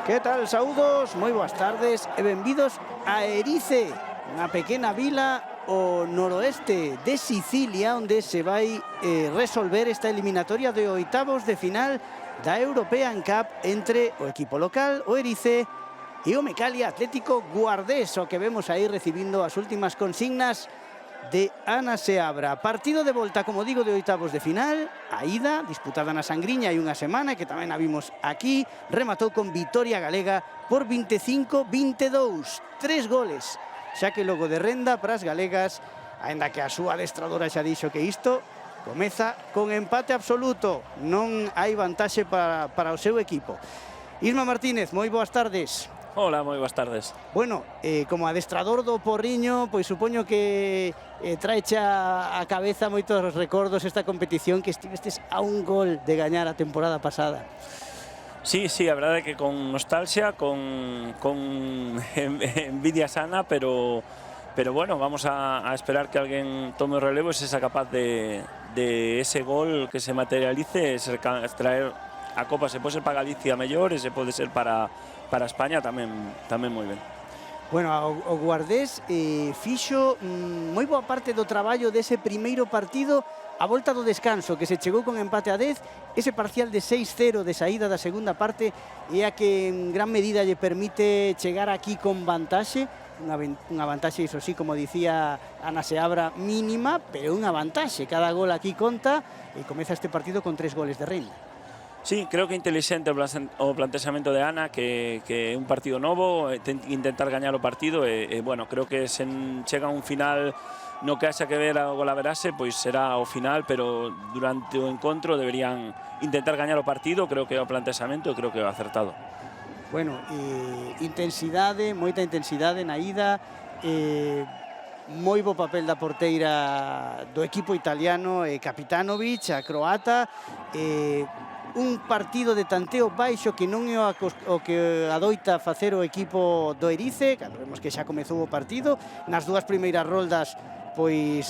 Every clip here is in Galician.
Que tal, saúdos? Moi boas tardes e benvidos a Erice, unha pequena vila ao noroeste de Sicilia, onde se vai resolver esta eliminatoria de oitavos de final da European Cup entre o equipo local, o Erice, e o Mecalia Atlético Guardés, o que vemos aí recibindo as últimas consignas de Ana Seabra. Partido de volta, como digo, de oitavos de final. A ida, disputada na Sangriña hai unha semana, que tamén a vimos aquí, rematou con vitoria galega por 25-22. 3 goles, xa que logo de renda para as galegas, aínda que a súa adestradora xa dixo que isto comeza con empate absoluto. Non hai vantaxe para o seu equipo. Isma Martínez, moi boas tardes. Hola, moi boas tardes. Bueno, como adestrador do Porriño, pois supoño que traeche a cabeza moitos recordos esta competición, que estivestes a un gol de gañar a temporada pasada. Sí, a verdade é que con nostalgia, con envidia sana, pero bueno, vamos a esperar que alguén tome o relevo e se sea capaz de ese gol que se materialice, traer a Copa. Se pode ser para Galicia mellor e se pode ser para España tamén moi ben. Bueno, o Guardés fixo moi boa parte do traballo dese primeiro partido a volta do descanso, que se chegou con empate a 10, ese parcial de 6-0 de saída da segunda parte é a que en gran medida lle permite chegar aquí con vantaxe, unha vantaxe, iso sí, como dicía Ana Seabra, mínima, pero unha vantaxe. Cada gol aquí conta e comeza este partido con 3 goles de renda. Sí, creo que é inteligente o plantexamento de Ana, que é un partido novo, intentar gañar o partido e bueno, creo que se chega a un final no que haxa que ver o golaverase, pois será o final, pero durante o encontro deberían intentar gañar o partido. Creo que é o plantexamento e creo que é acertado. Bueno, intensidade, moita intensidade na ida, moi bo papel da porteira do equipo italiano, Kapitanovic, a croata, un partido de tanteo baixo que non é o que adoita facer o equipo do Erice, cando vemos que xa comezou o partido. Nas dúas primeiras roldas pois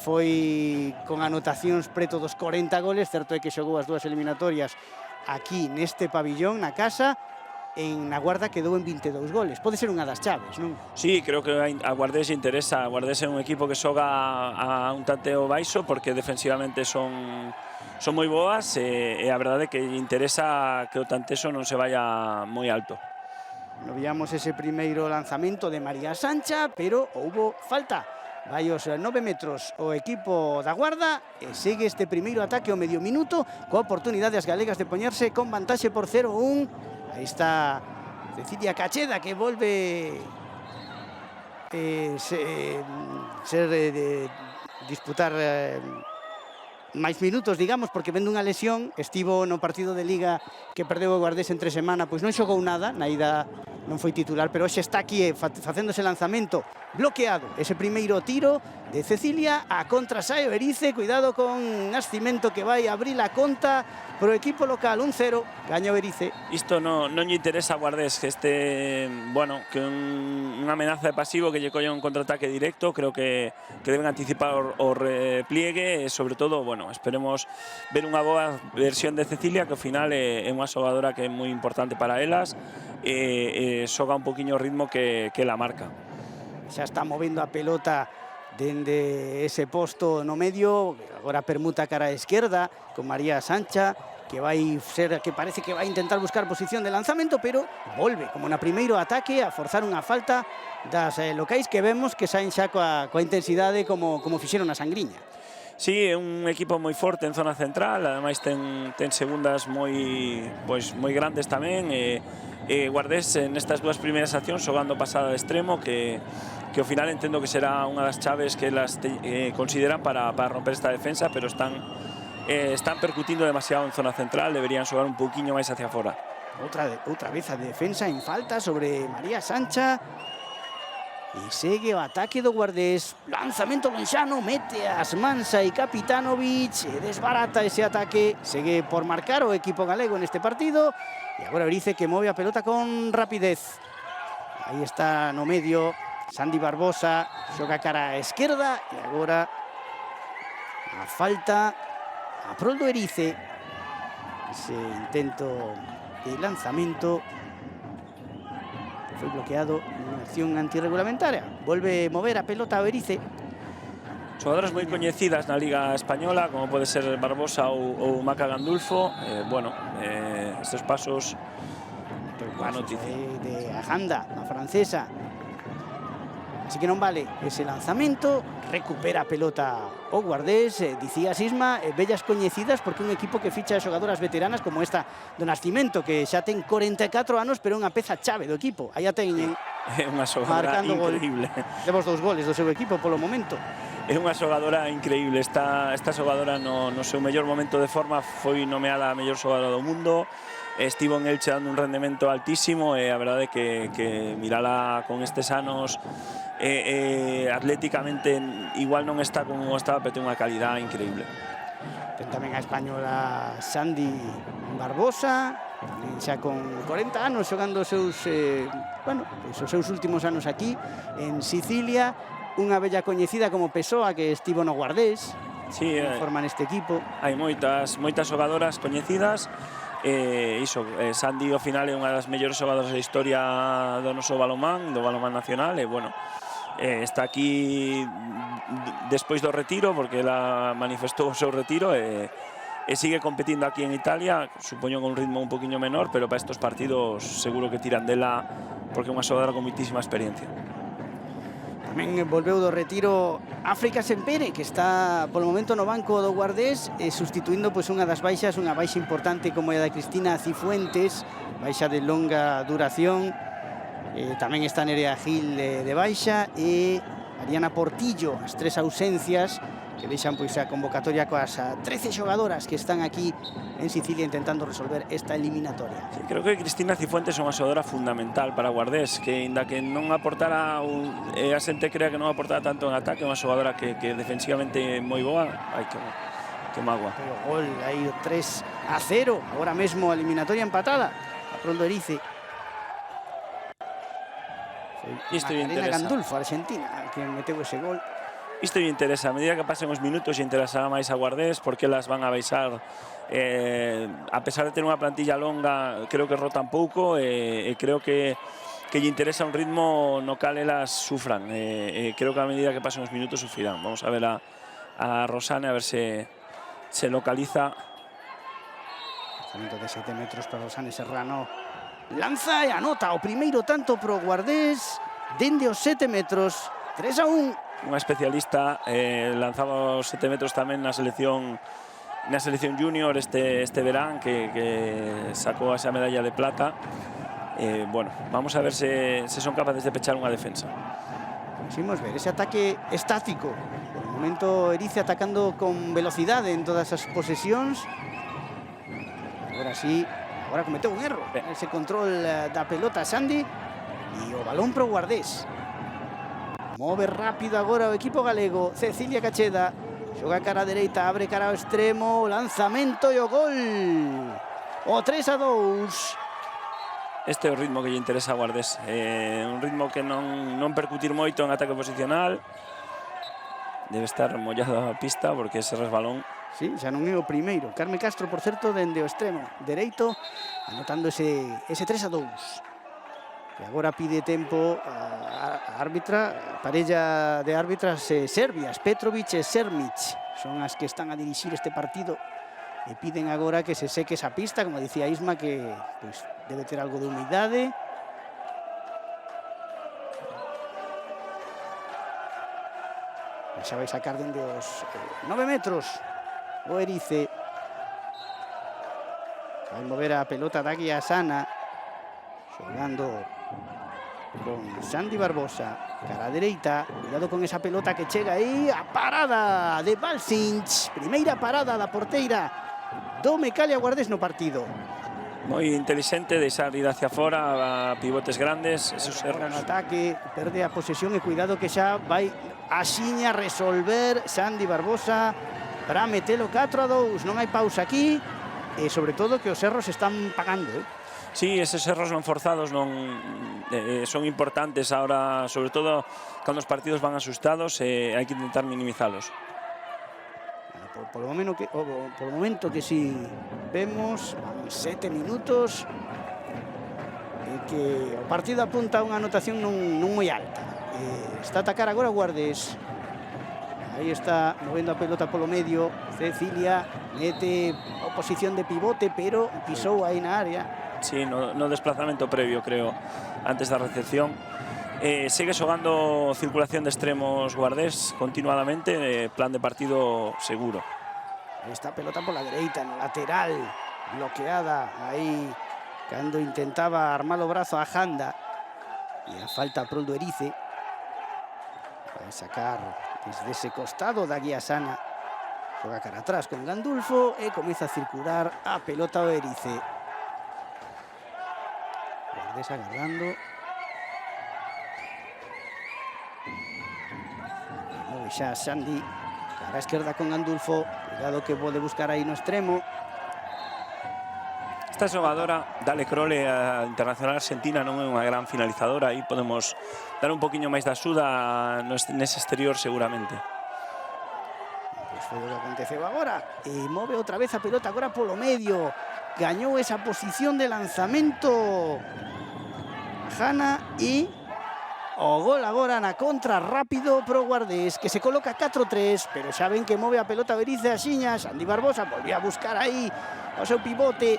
foi con anotacións preto dos 40 goles, certo é que xogou as dúas eliminatorias aquí neste pabillón, na casa, na Guarda quedou en 22 goles. Pode ser unha das chaves, non? Sí, creo que a Guardés interesa. A Guardés é un equipo que xoga a un tanteo baixo porque defensivamente son moi boas e a verdade é que interesa que o tanteso non se vaya moi alto. No víamos ese primeiro lanzamento de María Sancha, pero houbo falta. Vai aos 9 metros o equipo da Guarda e segue este primeiro ataque ao medio minuto, coa oportunidade das galegas de poñerse con vantaxe por 0-1. Aí está Cecilia Cacheda, que volve disputar máis minutos, digamos, porque vendo unha lesión. Estivo no partido de Liga que perdeu o Guardés entre semana, pois non xogou nada, na ida non foi titular, pero hoxe está aquí facendo ese lanzamento bloqueado. Ese primeiro tiro de Cecilia, a contra sae o Erice, cuidado con Nascimento, que vai abrir a conta pro equipo local. 1-0, gaña o Erice. Isto non lle interesa a Guardés, que bueno, que unha amenaza de pasivo, que lle colla un contraataque directo. Creo que deben anticipar o repliegue e, sobre todo, bueno, esperemos ver unha boa versión de Cecilia, que ao final é unha xogadora que é moi importante para elas e xoga un poquinho o ritmo que la marca. Xa está movendo a pelota dende ese posto no medio, agora permuta cara a esquerda con María Sancha, que vai ser, que parece que vai intentar buscar posición de lanzamento, pero volve, como na primeiro ataque, a forzar unha falta das locais, que vemos que saen xa coa intensidade como fixeron na Sangriña. Sí, é un equipo moi forte en zona central, ademais ten segundas moi grandes tamén, e Guardés nestas dúas primeiras accións xogando pasada de extremo, que ao final entendo que será unha das chaves que elas consideran para romper esta defensa, pero están percutindo demasiado en zona central, deberían xogar un pouquiño máis hacia fora. Outra vez a defensa en falta sobre María Sancha. E segue o ataque do Guardés. Lanzamento lonxano, mete as Mansa e Kapitanovic, desbarata ese ataque. Segue por marcar o equipo galego neste partido. E agora Erice, que move a pelota con rapidez. Aí está no medio Sandy Barbosa, xoga cara a esquerda. E agora a falta a prol do Erice. Ese intento de lanzamento foi bloqueado nunha acción antirregulamentaria. Volve mover a pelota o Erice. Xogadoras moi coñecidas na Liga Española, como pode ser Barbosa ou Maca Gandulfo. Bueno, estes pasos, boa noticia. De Aganda, a francesa. Así que non vale ese lanzamento, recupera a pelota o Guardés, dicía Sisma, bellas coñecidas porque un equipo que ficha xogadoras veteranas como esta do Nascimento, que xa ten 44 anos, pero é unha peza chave do equipo. Aí a teñen É unha xogadora increíble. Leva os 2 goles do seu equipo polo momento. É unha xogadora increíble. Esta xogadora no seu mellor momento de forma foi nomeada a mellor xogadora do mundo. Estivo en Elche dando un rendemento altísimo e a verdade é que mirala con estes anos atléticamente igual non está como estaba, pero ten unha calidad increíble. Ten tamén a española Sandy Barbosa, tamén xa con 40 anos xogando os seus, os seus últimos anos aquí en Sicilia. Unha bella coñecida como Pessoa, que estivo no Guardés, sí, forman este equipo. Hai moitas xogadoras coñecidas. Sandy ao final é unha das mellores xogadoras da historia do noso balonmán nacional, e bueno, está aquí despois do retiro, porque ela manifestou o seu retiro e sigue competindo aquí en Italia, supoño con un ritmo un poquinho menor, pero para estos partidos seguro que tiran dela, porque é unha xogadora con moitísima experiencia. Tamén volveu do retiro África Sempere, que está polo momento no banco do Guardés, sustituindo pois unha das baixas, unha baixa importante como é a da Cristina Cifuentes, baixa de longa duración. Tamén está Nerea Gil de baixa e Ariana Portillo, as 3 ausencias que deixan pois a convocatoria coas 13 xogadoras que están aquí en Sicilia intentando resolver esta eliminatoria. Sí, creo que Cristina Cifuentes é unha xogadora fundamental para Guardés, que inda que non aportara a xente crea que non aportara tanto en ataque, é unha xogadora que defensivamente é moi boa. Ai, que magua. Pero gol, aí 3-0, agora mesmo a eliminatoria empatada. A pronto Erice. Isto lle interesa. Gandulfo, Argentina, que meteu ese gol. Isto lle interesa, a medida que pasen os minutos lle interesará máis a Guardés, porque elas van a baixar, a pesar de ter unha plantilla longa, creo que rotan pouco, e creo que lle interesa un ritmo no cal elas sufran, creo que a medida que pasen os minutos sufrirán. Vamos a ver a Rosane a ver se localiza. Lanzamento de 7 metros para Rosane Serrano, lanza e anota o primeiro tanto pro Guardés dende os 7 metros, 3-1. Unha especialista, lanzaba os 7 metros tamén na selección junior este verán, que sacou esa medalla de plata. Bueno, vamos a ver se son capaces de pechar unha defensa. Conseguimos ver ese ataque estático. Por el momento Erice atacando con velocidade en todas as posesións. Agora sí, agora cometeu un erro. Ese control da pelota Sandy e o balón pro Guardés. Move rápido agora o equipo galego. Cecilia Cacheda xoga cara a dereita, abre cara ao extremo, lanzamento e o gol. O 3-2. Este é o ritmo que lle interesa a Guardés, un ritmo que non percutir moito en ataque posicional. Debe estar mollada a pista porque ese resbalón. Sí, xa non é o primeiro. Carme Castro, por certo, dende o extremo dereito, anotando ese 3-2. E agora pide tempo a árbitra, a parella de árbitras serbias, Petrovic e Sermic, son as que están a dirixir este partido e piden agora que se seque esa pista, como dicía Isma, que pues, debe ter algo de humidade. Xa vai sacar dende os 9 metros o Erice. Vai mover a pelota da Guía Sana, xogando con Sandy Barbosa, cara a dereita, cuidado con esa pelota que chega aí, a parada de Balsinch, primeira parada da porteira do Mecalia Guardés no partido. Moi inteligente deixar ir hacia fora a pivotes grandes, esos erros. No ataque, perde a posesión e cuidado que xa vai axiña resolver Sandy Barbosa para metelo 4-2, non hai pausa aquí e sobre todo que os erros están pagando, Sí, eses erros non forzados son importantes ahora, sobre todo cando os partidos van asustados, hai que intentar minimizalos. Por o momento que si vemos, 7 minutos, que o partido apunta a unha anotación non moi alta. Está a atacar agora o Guardés. Aí está movendo a pelota polo medio. Cecilia mete a posición de pivote, pero pisou aí na área. Sí, no desplazamento previo, creo, antes da recepción. Sigue xogando circulación de extremos Guardés continuadamente, plan de partido seguro. Aí está a pelota pola dereita, no lateral, bloqueada aí cando intentaba armar o brazo a Janda. E a falta pro Erice. Vai sacar desde ese costado da Guiasana. Xoga cara atrás con Gandulfo e comeza a circular a pelota o Erice. Guardés agarrando. Move xa Sandy. Cara a esquerda con Gandulfo. Cuidado que pode buscar aí no extremo. Esta xogadora, Dale Crowley, a internacional argentina, non é unha gran finalizadora. Aí podemos dar un poquinho máis de axuda nese exterior seguramente. Pois foi o que aconteceu agora. E move outra vez a pelota agora polo medio. Gañou esa posición de lanzamento Jana e o gol agora na contra rápido pro Guardés, que se coloca 4-3, pero xa ven que move a pelota Erice axiñas. Andy Barbosa volvía a buscar aí o seu pivote.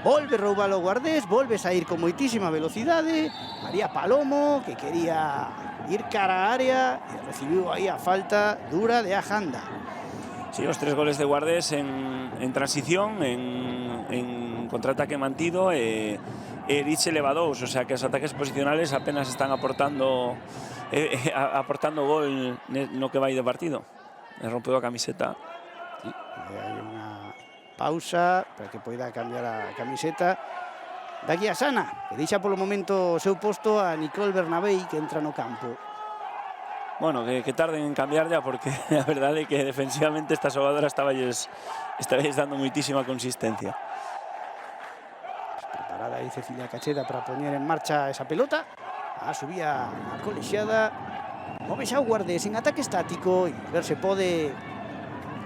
Volve roubar o Guardés, volve sair con moitísima velocidade. María Palomo, que quería ir cara á área, e recibiu aí a falta dura de Ajanda. Sí, os 3 goles de Guardés en transición, en contraataque mantido, Erice leva 2, o sea que os ataques posicionales apenas están aportando gol no que vai de partido. Me rompeu a camiseta. Sí, hai unha pausa para que poida cambiar a camiseta da Guiasana, que deixa polo momento o seu posto a Nicole Bernabei, que entra no campo. Bueno, que tarden en cambiar ya, porque a verdade é que defensivamente esta xogadora estabais dando moitísima consistencia. Preparada aí Cecilia Cacheda para poñer en marcha esa pelota. Subía a colexiada. Move xa o Guardés en ataque estático e ver se pode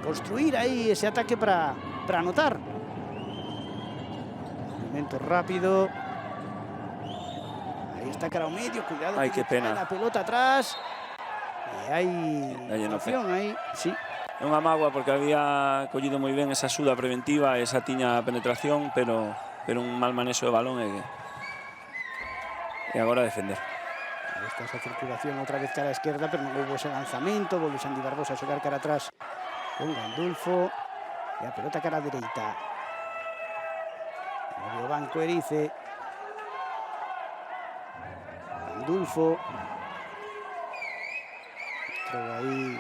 construir aí ese ataque para anotar. Movimento rápido. Aí está cara ao medio, cuidado. Ai, que pena. La pelota atrás. E hai opción aí, sí. É unha mágoa porque había collido moi ben esa axuda preventiva, esa tiña penetración, pero un mal manexo de balón e agora defender. Aí está esa circulación outra vez cara a esquerda, pero non houve ese lanzamento. Volve Sandy Barbosa a xogar cara atrás con Gandulfo. E a pelota cara a dereita. O banco Erice. Gandulfo. Trova aí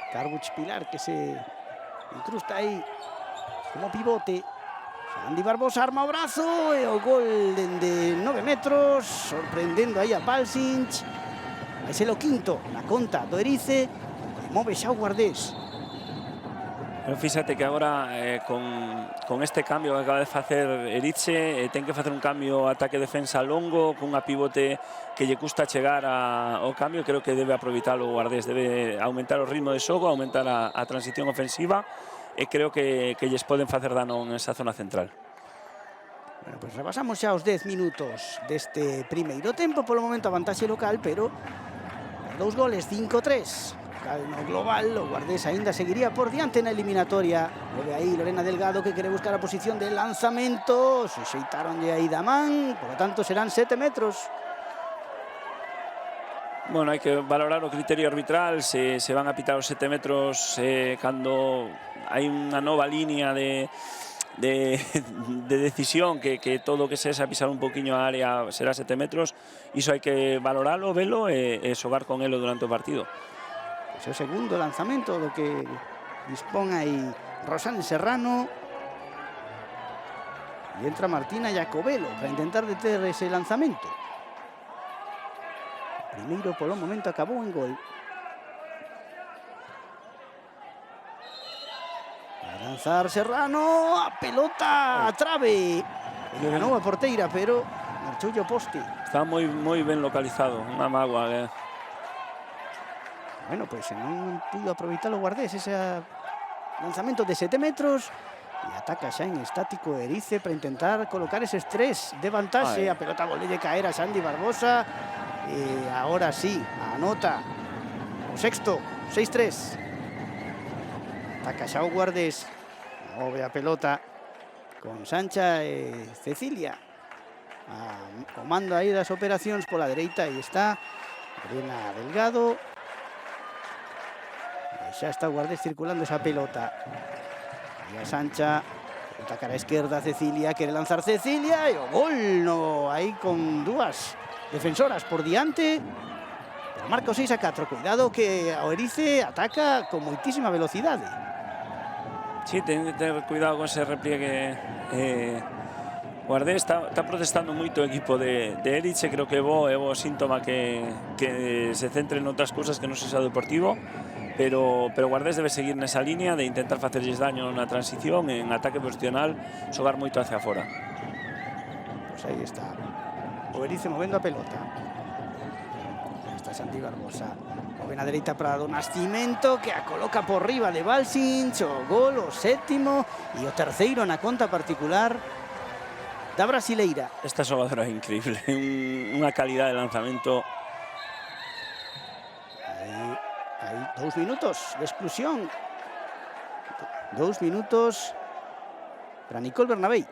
Carbuch Pilar, que se incrusta aí como pivote. Andy Barbosa arma o brazo e o gol de 9 metros, sorprendendo aí a Palsinch. Vai ser o quinto na conta do Erice. Move xa o Guardés. Pero fíxate que agora con este cambio que acaba de facer Erice, ten que facer un cambio ataque-defensa longo, cunha pivote que lle custa chegar ao cambio. Creo que debe aproveitar o Guardés, debe aumentar o ritmo de xogo, aumentar a transición ofensiva, e creo que lles poden facer dano en esa zona central. Bueno, pues rebasamos xa os 10 minutos deste primeiro tempo. Polo momento a vantaxe local, pero 2 goles, 5-3. No global, o Guardés aínda seguiría por diante na eliminatoria. Move aí Lorena Delgado, que quere buscar a posición de lanzamento. Suxeitaronlle aí da man, por lo tanto serán 7 metros. Bueno, hai que valorar o criterio arbitral, se van a pitar os 7 metros cando hai unha nova línea de decisión, que todo o que sexa pisar un poquinho a área será 7 metros. Iso hai que valoralo, velo e xogar con elo durante o partido. O segundo lanzamento do que dispón aí Rosane Serrano. E entra Martina Jacobelo para intentar deter ese lanzamento. O primeiro polo momento acabou en gol. Vai lanzar Serrano, a pelota a trave. E ganou a porteira, pero marchoulle o poste. Está moi ben localizado, unha mágoa. Bueno, pois se non pudo aproveitar o Guardés ese lanzamento de 7 metros, E ataca xa en estático Erice para intentar colocar ese estrés de vantaxe. A pelota volve de caer a Sandy Barbosa. E agora sí, anota o sexto, 6-3. Ataca xa o Guardés. Move a pelota con Sancha e Cecilia. Comando aí das operacións pola dereita. Aí está Elena Delgado. E xa está o Guardés circulando esa pelota. E a Sancha, pelota cara a esquerda, Cecilia, quere lanzar Cecilia. E o gol aí con dúas defensoras por diante. Pero marca o 6-4. Cuidado que o Erice ataca con moitísima velocidade. Sí, ten que ter cuidado con ese repliegue. Guardés está protestando moito o equipo de Erice. Creo que é bo síntoma que se centre en outras cousas que non sexa deportivo, pero Guardés debe seguir nesa línea de intentar facerlles daño na transición, en ataque posicional, xogar moito hacia fora. Pois aí está o Erice movendo a pelota. Está Santi Barbosa. Move na dereita para do Nascimento, que a coloca por riba de Balsinch. O gol, o sétimo e o terceiro na conta particular da brasileira. Esta xogadora é increíble, unha calidad de lanzamento. Aí 2 minutos de exclusión. 2 minutos para Nicole Bernabei.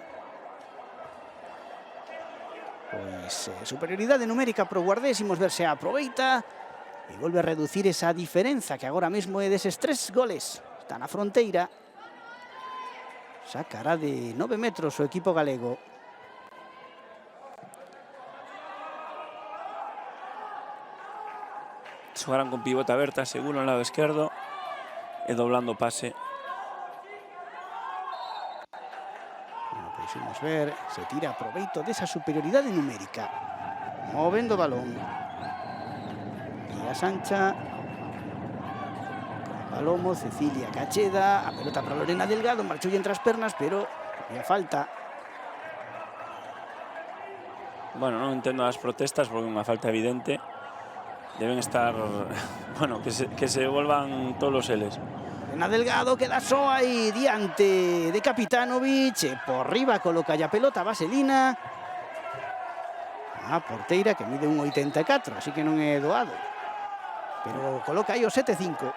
Pois superioridade numérica pro Guardés. Imos ver se aproveita e volve a reducir esa diferenza que agora mesmo é deses 3 goles. Está na fronteira. Sacará de 9 metros o equipo galego. Xogarán con pivote aberta, seguro en lado esquerdo e doblando pase. Bueno, pois imos ver se tira proveito desa superioridade numérica. Movendo o balón. María Sancha. Palomo, Cecilia Cacheda. A pelota para Lorena Delgado. Marchou entre as pernas, pero había falta. Bueno, non entendo as protestas porque é unha falta evidente. Deben estar, bueno, que se volvan todos os eles. Lorena Delgado queda só aí diante de Kapitanovic. E por riba coloca a pelota Vaselina. A porteira que mide 1,84, así que non é doado. Pero coloca aí o 7-5.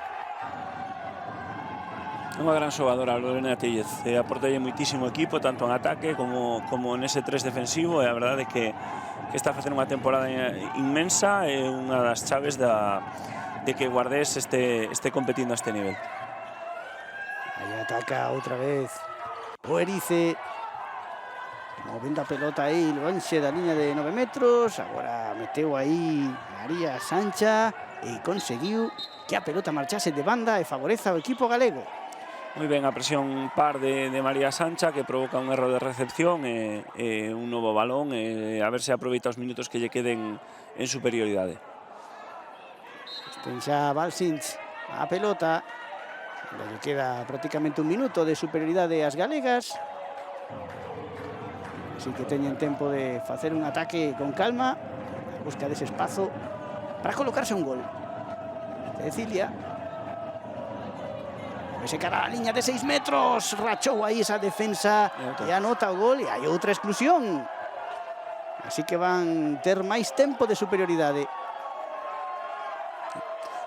É unha gran xogadora, Lorena Tellez. Aportalle moitísimo equipo, tanto en ataque como nese 3 defensivo. E a verdade é que está facendo unha temporada inmensa. É unha das chaves de que Guardés este competindo a este nivel. Aí ataca outra vez o Erice. Movendo a pelota aí, lonxe da liña de 9 metros. Agora meteu aí María Sancha e conseguiu que a pelota marchase de banda e favoreza ao equipo galego. Moi ben a presión par de María Sancha, que provoca un erro de recepción e un novo balón, a ver se aproveita os minutos que lle queden en superioridade. Ten xa Balsinch a pelota. Lle queda prácticamente un minuto de superioridade ás galegas. Así que teñen tempo de facer un ataque con calma. A busca dese espazo para colocarse un gol. Cecilia. Ese cara a liña de 6 metros. Rachou aí esa defensa e anota o gol. E hai outra exclusión. Así que van ter máis tempo de superioridade.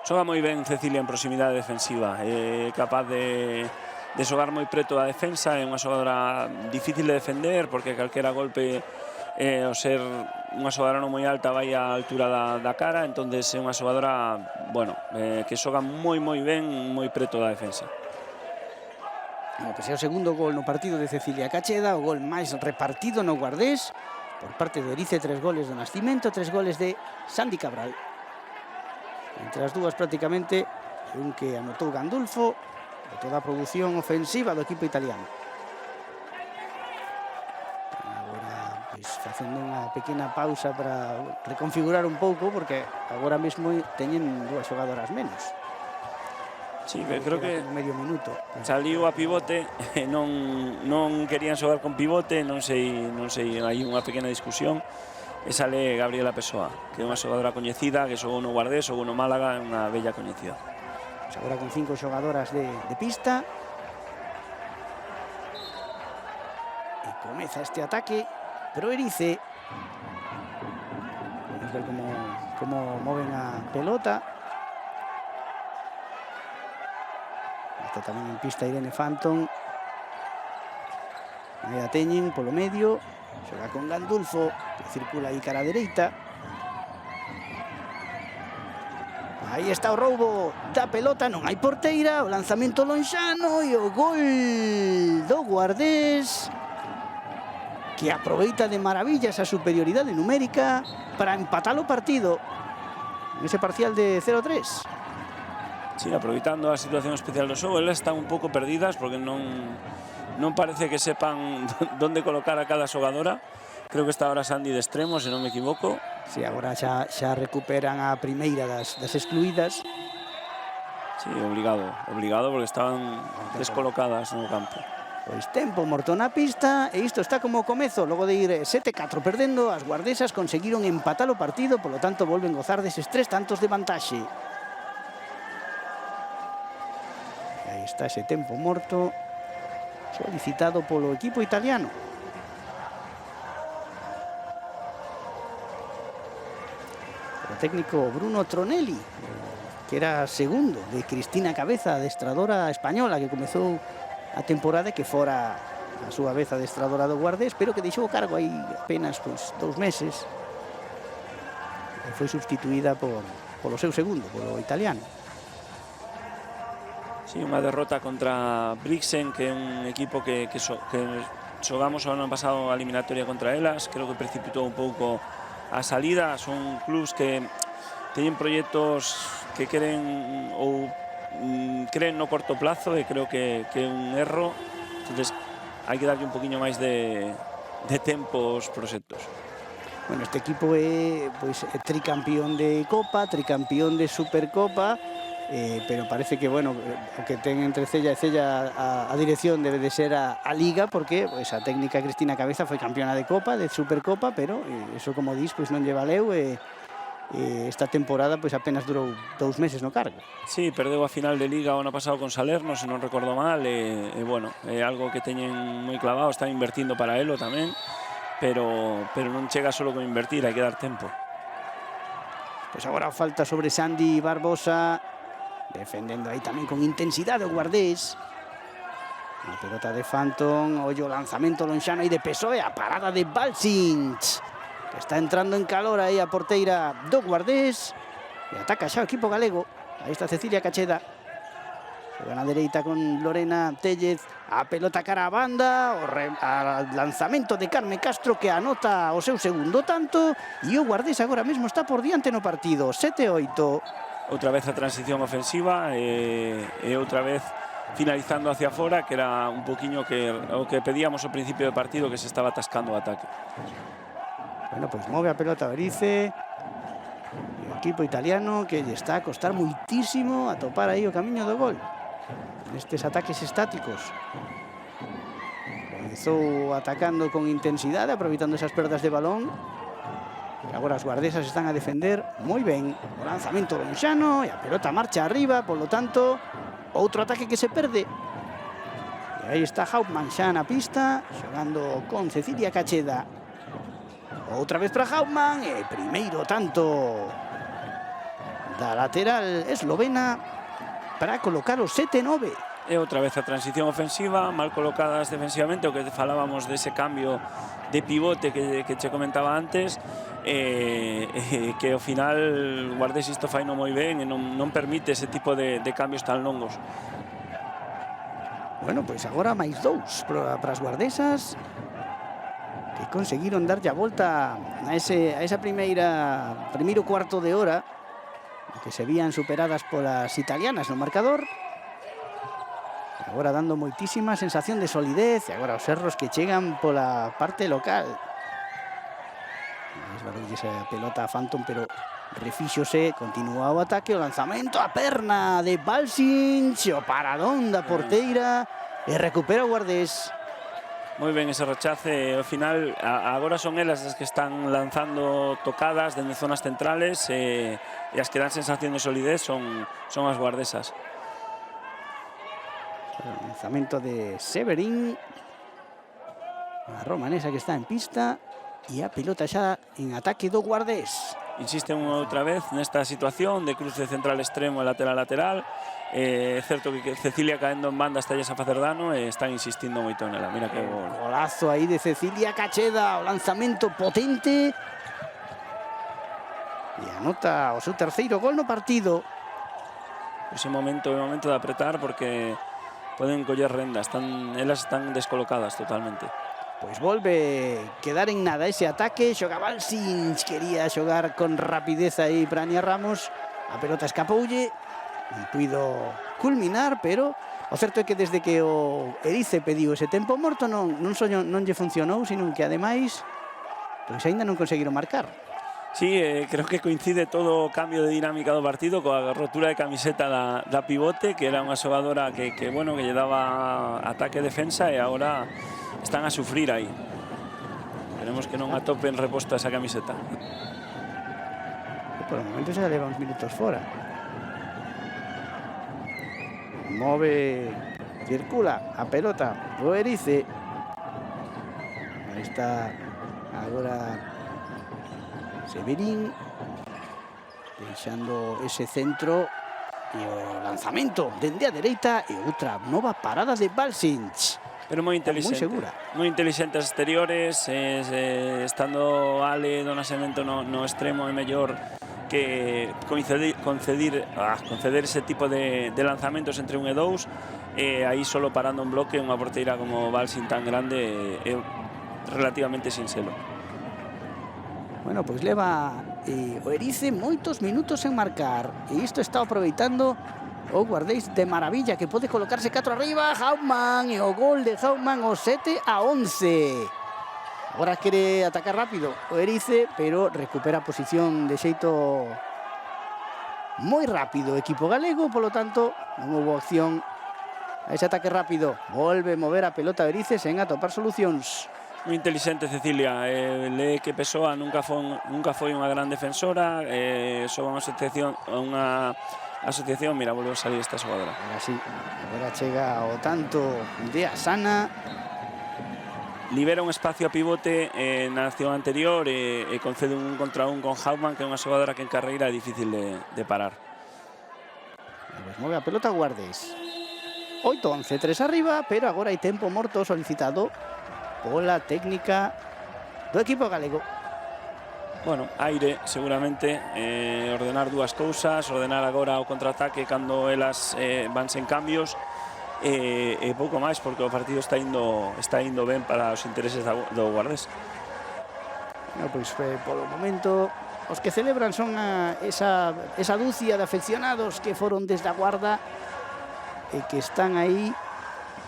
Xoga moi ben Cecilia en proximidade defensiva. É capaz de xogar moi preto da defensa. É unha xogadora difícil de defender porque calquera golpe, ao ser unha xogadora non moi alta, vai á altura da cara. Entón é unha xogadora, bueno, que xoga moi ben, moi preto da defensa. Pois é o segundo gol no partido de Cecilia Cacheda, o gol máis repartido no Guardés por parte do Erice. 3 goles do Nascimento, 3 goles de Sandy Cabral. Entre as dúas prácticamente un que anotou Gandulfo de toda a produción ofensiva do equipo italiano. Agora, pois, facendo unha pequena pausa para reconfigurar un pouco, porque agora mesmo teñen 2 xogadoras menos. Sí, creo que medio minuto. Saliu a pivote, non querían xogar con pivote, non sei, hai unha pequena discusión. E sale Gabriela Pessoa, que é unha xogadora coñecida, que xogou no Guardés, xogou no Málaga, é unha bella coñecida. Agora con 5 xogadoras de pista. comeza este ataque pro Erice. Vamos ver como moven a pelota. Está tamén en pista Irene Phantom. Aí a teñen polo medio. Xoga con Gandulfo, que circula aí cara a dereita. Aí está o roubo da pelota, non hai porteira, o lanzamento lonxano e o gol do Guardés, que aproveita de maravilla esa superioridade numérica para empatar o partido nese parcial de 0-3. Sí, aproveitando a situación especial do xogo, elas están un pouco perdidas porque non parece que sepan onde colocar a cada xogadora. Creo que está ahora Sandy de extremo, se non me equivoco. Sí, agora xa recuperan a primeira das excluídas. Sí, obligado porque estaban descolocadas no campo. Pois tempo morto na pista e isto está como o comezo. Logo de ir 7-4 perdendo, as guardesas conseguiron empatar o partido, polo tanto volven gozar deses 3 tantos de vantaxe. Aí está ese tempo morto solicitado polo equipo italiano. O técnico Bruno Tronelli, que era segundo de Cristina Cabeza, adestradora española que comezou a temporada e que fora a súa vez adestradora do Guardés, pero que deixou o cargo aí apenas 2 meses e foi substituída polo seu segundo, polo italiano. Sí, unha derrota contra Brixen, que é un equipo que xogamos o ano pasado a eliminatoria contra elas. Creo que precipitou un pouco a salida. Son clubs que teñen proxectos que queren ou creen no corto plazo e creo que é un erro. Entonces hai que darlle un poquinho máis de tempo aos proxectos. Bueno, este equipo é pois tricampión de Copa, tricampión de Supercopa, pero parece que, bueno, o que ten entre cella e cella a dirección debe de ser a Liga, porque pois a técnica Cristina Cabeza foi campeona de Copa, de Supercopa, pero eso, como dis, pois non lle valeu e esta temporada pois apenas durou 2 meses no cargo. Sí, perdeu a final de Liga o ano pasado con Salerno, se non recordo mal, e bueno, é algo que teñen moi clavado, están invertindo para elo tamén, pero non chega solo con invertir, hai que dar tempo. Pois agora falta sobre Sandy Barbosa, defendendo aí tamén con intensidade o Guardés. A pelota de Phantom, ollo, lanzamento lonxano aí de Pessoe, a parada de Balcinch, que está entrando en calor aí a porteira do Guardés, e ataca xa o equipo galego. Aí está Cecilia Cacheda, xoga na dereita con Lorena Tellez, a pelota cara a banda, o lanzamento de Carme Castro, que anota o seu segundo tanto, e o Guardés agora mesmo está por diante no partido, 7-8. Outra vez a transición ofensiva e outra vez finalizando hacia fora, que era un poquinho o que pedíamos ao principio do partido, que se estaba atascando o ataque. Bueno, pois move a pelota o Erice, o equipo italiano que lle está a costar moitísimo a topar aí o camiño do gol nestes ataques estáticos. Comezou atacando con intensidade, aproveitando esas perdas de balón. E agora as guardesas están a defender moi ben. O lanzamento lonxano e a pelota marcha arriba, polo tanto, outro ataque que se perde. E aí está Hauptmann xa na pista, xogando con Cecilia Cacheda. Outra vez para Hauptmann e primeiro tanto da lateral eslovena para colocar o 7-9. E outra vez a transición ofensiva, mal colocadas defensivamente, o que falábamos dese cambio de pivote que che comentaba antes, que ao final o Guardés isto faino moi ben e non permite ese tipo de cambios tan longos. Bueno, pois agora máis 2 para as guardesas, que conseguiron darlle a volta a esa primeiro cuarto de hora, que se vían superadas polas italianas no marcador. Agora dando moitísima sensación de solidez, e agora os erros que chegan pola parte local. Esbaroulle esa pelota a Phantom, pero refíxose, continúa o ataque, o lanzamento a perna de Balcinch, o paradón da porteira, e recupera o Guardés. Moi ben ese rechace, ao final agora son elas as que están lanzando tocadas dende zonas centrales, e as que dan sensación de solidez son as guardesas. O lanzamento de Severin. A romanesa que está en pista e a pelota xa en ataque do Guardés. Insiste outra vez nesta situación de cruce central extremo e lateral-lateral. É certo que Cecilia caendo en banda está a facer dano e están insistindo moito nela. Mira que gol. Golazo aí de Cecilia Cacheda, o lanzamento potente. E anota o seu terceiro gol no partido. Ese momento é o momento de apretar porque poden coller rendas, elas están descolocadas totalmente. Pois volve quedar en nada ese ataque. Xoga Balsins, quería xogar con rapidez aí para Ania Ramos. A pelota escapoulle, non puido culminar, pero o certo é que desde que o Erice pediu ese tempo morto non lle funcionou, sino que ademais pois aínda non conseguiron marcar. Sí, creo que coincide todo o cambio de dinámica do partido coa rotura de camiseta da pivote, que era unha xogadora que lle daba ataque e defensa, e agora están a sufrir aí. Esperemos que non atopen reposta esa camiseta. Por o momento xa leva uns minutos fora. Move, circula a pelota do Erice. Aí está agora Severín, deixando ese centro e o lanzamento dende a dereita e outra nova parada de Balsins. Pero moi inteligente, moi segura. Moi inteligente as exteriores, estando Ale do Nascimento no extremo é mellor que conceder ese tipo de lanzamentos entre 1 e 2, e aí solo parando un bloque unha porteira como Balsins tan grande é relativamente sinxelo. Bueno, pois leva o Erice moitos minutos en marcar e isto está aproveitando o Guardés de maravilla, que pode colocarse 4 arriba. Haumann, e o gol de Haumann, o 7-11. Agora quere atacar rápido o Erice, pero recupera a posición de xeito moi rápido o equipo galego, polo tanto non houve opción a ese ataque rápido. Volve mover a pelota o Erice sen atopar solucións. Moi inteligente Cecilia, lee que Pessoa nunca foi unha gran defensora, só unha asociación, mira, volve a salir esta xogadora. Agora sí, agora chega o tanto de Asana. Libera un espacio a pivote na acción anterior e concede un contra un con Haumann, que é unha xogadora que en carreira é difícil de parar. Pues move a pelota Guardés. 8-11, 3 arriba, pero agora hai tempo morto solicitado pola técnica do equipo galego. Bueno, aire, seguramente, ordenar dúas cousas, ordenar agora o contraataque cando elas van sen cambios, e pouco máis, porque o partido está indo ben para os intereses do Guardés. No, pois, polo momento, os que celebran son esa dúcia de afeccionados que foron desde a Guarda e que están aí,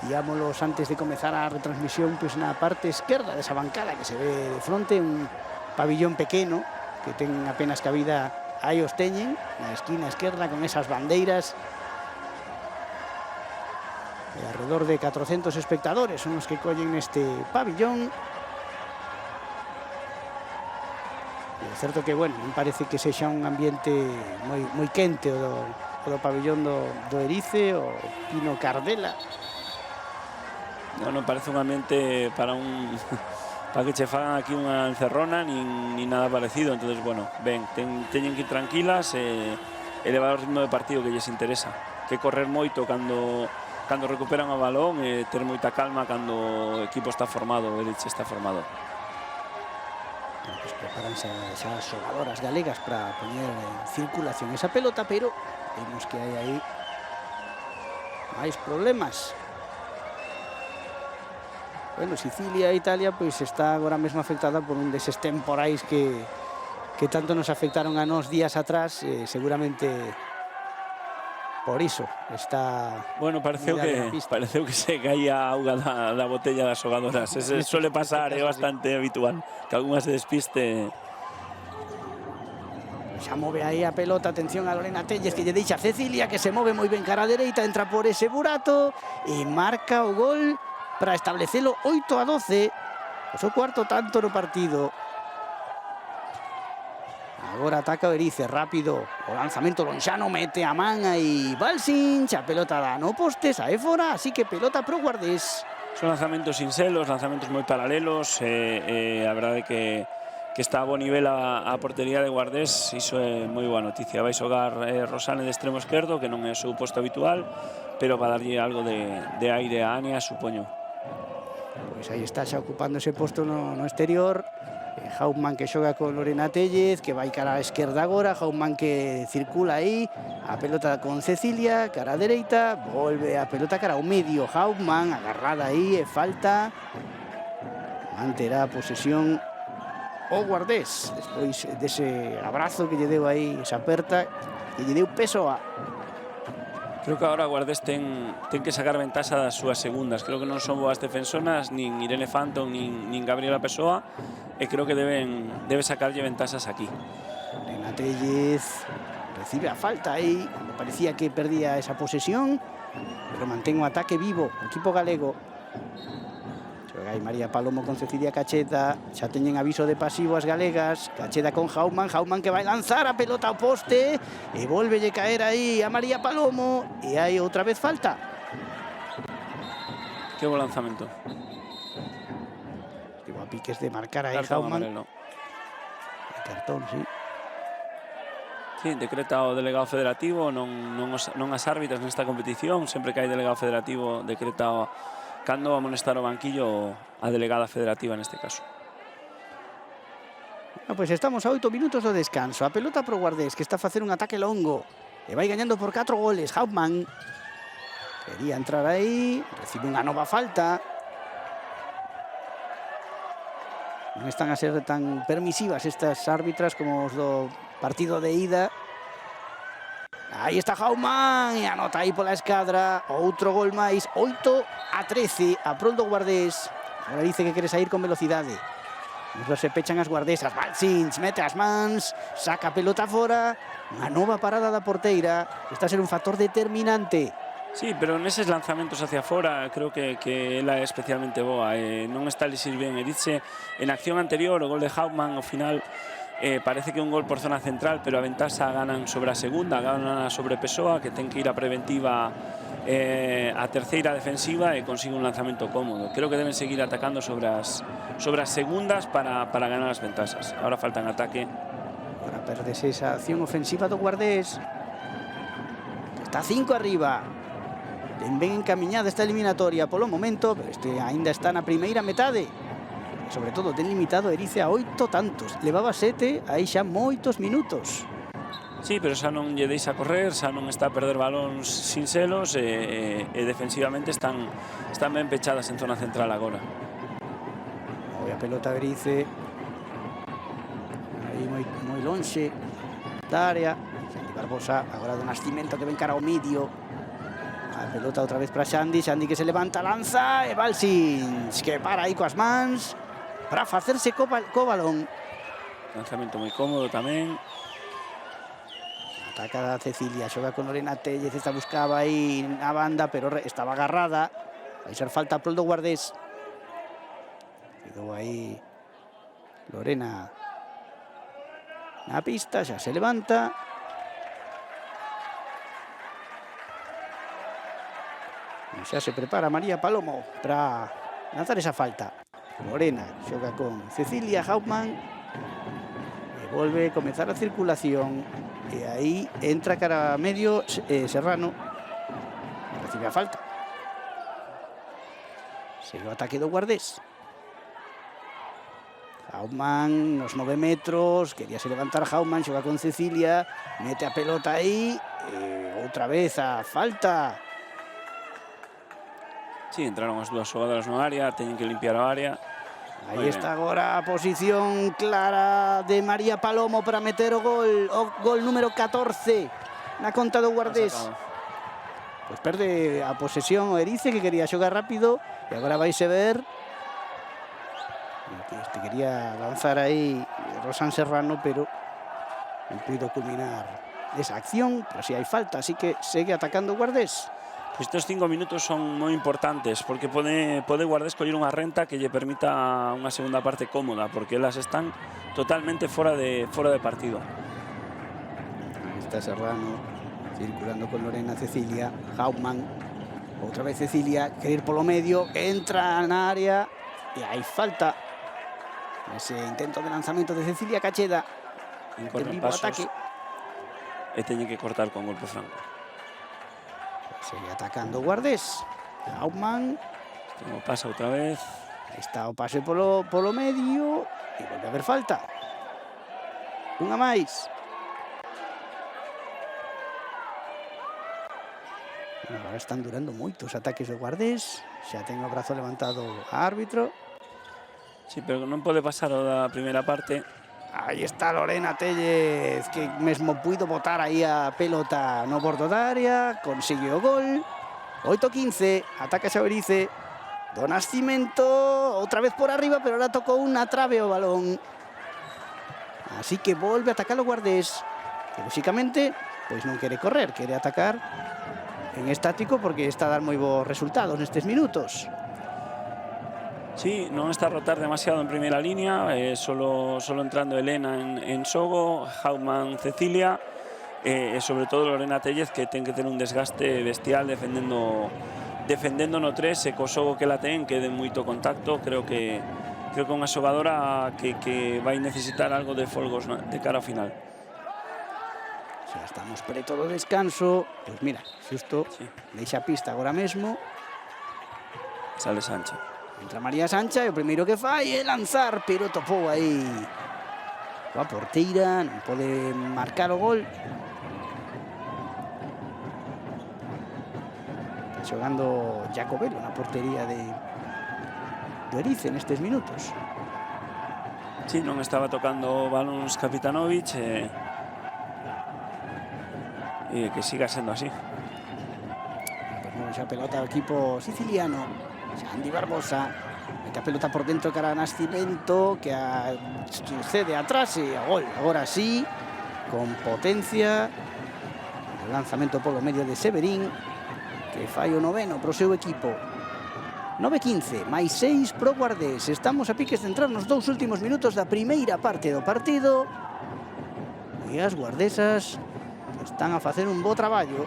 digámoslos, antes de comezar a retransmisión, pois na parte esquerda desa bancada que se ve de fronte, un pabillón pequeno que ten apenas cabida, aí os teñen na esquina esquerda con esas bandeiras, e alrededor de 400 espectadores son os que collen neste pabillón. E é certo que, bueno, non parece que sexa un ambiente moi quente o do pabillón do Erice, o Pino Cardela. Non parece un ambiente para que che fagan aquí unha encerrona ni nada parecido. Entonces, bueno, ben, teñen que ir tranquilas e elevar o ritmo de partido que lles interesa, que correr moito cando recuperan o balón e ter moita calma cando o equipo está formado, o Elche está formado. Pues preparanse xa as xogadoras galegas para poñer en circulación esa pelota, pero vemos que hai aí máis problemas. Bueno, Sicilia e Italia pois está agora mesmo afectada por un deses temporais que tanto nos afectaron a nós días atrás, seguramente por iso está... Bueno, pareceu que se caía a auga da botella das xogadoras. Ese suele pasar, é bastante habitual que algunha se despiste. Xa move aí a pelota, atención a Lorena Telles, que lle deixa a Cecilia, que se move moi ben cara a dereita, entra por ese burato e marca o gol para establecelo 8-12, o seu cuarto tanto no partido. Agora ataca o Erice, rápido, o lanzamento lonxano, mete a man aí Balsins, a pelota da no poste, sae fora, así que pelota pro Guardés. Son lanzamentos sinxelos, lanzamentos moi paralelos, a verdade que está a bo nivel a portería de Guardés, iso é moi boa noticia. Vai xogar Rosane de extremo esquerdo, que non é o seu posto habitual, pero va a darlle algo de aire a Ania, supoño. Pois aí está xa ocupando ese posto no exterior. Hauptmann que xoga con Lorena Tellez, que vai cara á esquerda agora. Hauptmann que circula aí, a pelota con Cecilia, cara á dereita, volve a pelota cara ao medio. Hauptmann agarrada aí e falta. Manterá a posesión o Guardés, despois dese abrazo que lle deu aí, esa aperta, que lle deu peso a... Creo que agora Guardés ten que sacar ventaxa das súas segundas. Creo que non son boas defensoras, nin Irene Phantom, nin Gabriela Pessoa, e creo que debe sacarlle ventaxas aquí. Lorena Tellez recibe a falta aí, cuando parecía que perdía esa posesión, pero mantén o ataque vivo o equipo galego. Xoga aí María Palomo con Cecilia Cacheda, xa teñen aviso de pasivo as galegas. Cacheda con Hauptmann, Hauptmann que vai lanzar a pelota ao poste e volvelle caer aí a María Palomo, e hai outra vez falta. Que bo lanzamento. Estivo a piques de marcar aí Hauptmann. Cartón, sí. Sí, decreta o delegado federativo, non as árbitras nesta competición. Sempre que hai delegado federativo decreta cando amonestar o banquillo a delegada federativa neste caso. Pois estamos a 8 minutos do descanso. A pelota pro Guardés, que está a facer un ataque longo e vai gañando por 4 goles. Hauptmann quería entrar aí, recibe unha nova falta. Non están a ser tan permisivas estas árbitras como os do partido de ida. Aí está Hauptmann e anota aí pola escadra. Outro gol máis, 8-13 a prol do Guardés. Agora dice que quere sair con velocidade. Nos se pechan as guardesas. Balsins mete as mans, saca a pelota fora. Unha nova parada da porteira. Está a ser un factor determinante. Sí, pero neses lanzamentos hacia fora creo que ela é especialmente boa. Non está a lisir ben. E dice, en acción anterior, o gol de Hauptmann ao final parece que é un gol por zona central, pero a ventaxa ganan sobre a segunda, ganan sobre Pessoa, que ten que ir a preventiva a terceira defensiva e consigue un lanzamento cómodo. Creo que deben seguir atacando sobre as segundas para ganar as ventaxas. Ahora falta en ataque. Ahora perdese esa acción ofensiva do Guardés. Está 5 arriba. Ben encamiñada esta eliminatoria polo momento, pero ainda está na primeira metade. Sobre todo ten limitado Erice a 8 tantos. Levaba 7 aí xa moitos minutos. Sí, pero xa non lle deixa correr, xa non está a perder balóns sinxelos e defensivamente están ben pechadas en zona central agora. Foi a pelota Erice aí moi lonxe da área. Xandi Barbosa agora do Nascimento que ven cara ao medio. A pelota outra vez para Xandi que se levanta, lanza e Balsins que para aí coas mans para facerse co balón. Lanzamento moi cómodo tamén. Ataca a Cecilia, xoga con Lorena Tellez, esta buscaba aí na banda, pero estaba agarrada. Vai ser falta prol do Guardés. Quedou aí Lorena na pista, xa se levanta. E xa se prepara María Palomo para lanzar esa falta. Lorena xoga con Cecilia, Hauptmann e volve a comenzar a circulación. E aí entra cara a medio Serrano, recibe a falta. Segue o ataque do Guardés. Hauptmann nos 9 metros, quería se levantar Hauptmann, xoga con Cecilia, mete a pelota aí, e outra vez a falta. Sí, entraron as dúas xogadoras no área, teñen que limpiar a área. Aí está agora a posición clara de María Palomo para meter o gol número 14 na conta do Guardés. Pois perde a posesión o Erice, que quería xogar rápido, e agora vaise ver. Este quería lanzar aí Rosan Serrano, pero non puido culminar esa acción, pero si hai falta, así que segue atacando o Guardés. Estos 5 minutos son moi importantes porque pode Guardés coller unha renta que lle permita unha segunda parte cómoda, porque elas están totalmente fora de partido. Ahí está Serrano circulando con Lorena Cecilia. Hauptmann Outra vez Cecilia, quere ir polo medio, entra na área e hai falta. Ese intento de lanzamento de Cecilia Cacheda. Corren Vivo pasos ataque. e teñen que cortar con golpe franco. Sigue atacando o Guardés. Hauptmann. Como pasa outra vez. Aí está o pase polo medio e volve a haber falta. Unha máis. Agora están durando moito os ataques do Guardés. Xa ten o brazo levantado a árbitro. Sí, pero non pode pasar o da primeira parte. Aí está Lorena Tellez, que mesmo puido botar aí a pelota no bordo da área. Consigue o gol. 8-15, ataca Xaberice. Do Nascimento, outra vez por arriba, pero ahora tocou unha trave o balón. Así que volve a atacar o Guardés, que lóxicamente pois non quere correr, quere atacar en estático porque está a dar moi bons resultados nestes minutos. Sí, non está a rotar demasiado en primeira línea, solo entrando Elena en xogo, Hauptmann, Cecilia, e sobre todo Lorena Tellez, que ten que ter un desgaste bestial defendendo no 3 e co xogo que la ten, que de moito contacto. Creo que unha xogadora que vai necesitar algo de folgos de cara ao final. Xa estamos preto do descanso. Pois mira, xusto Sí. deixa a pista agora mesmo. Sale Sancha. Entra María Sancha e o primeiro que fai é lanzar, pero topou aí coa porteira, non pode marcar o gol. Xogando Jacobelo na portería do Erice nestes minutos. Sí, non estaba tocando balóns Kapitanovic e que siga sendo así. Pues move xa pelota o equipo siciliano. Xandi Barbosa mete a pelota por dentro cara a Nascimento, que cede atrás e a gol. Agora sí, con potencia. O lanzamento polo medio de Severín, que fai o noveno pro seu equipo. 9-15, máis 6 pro Guardés. Estamos a piques de entrar nos dous últimos minutos da primeira parte do partido. E as guardesas están a facer un bo traballo.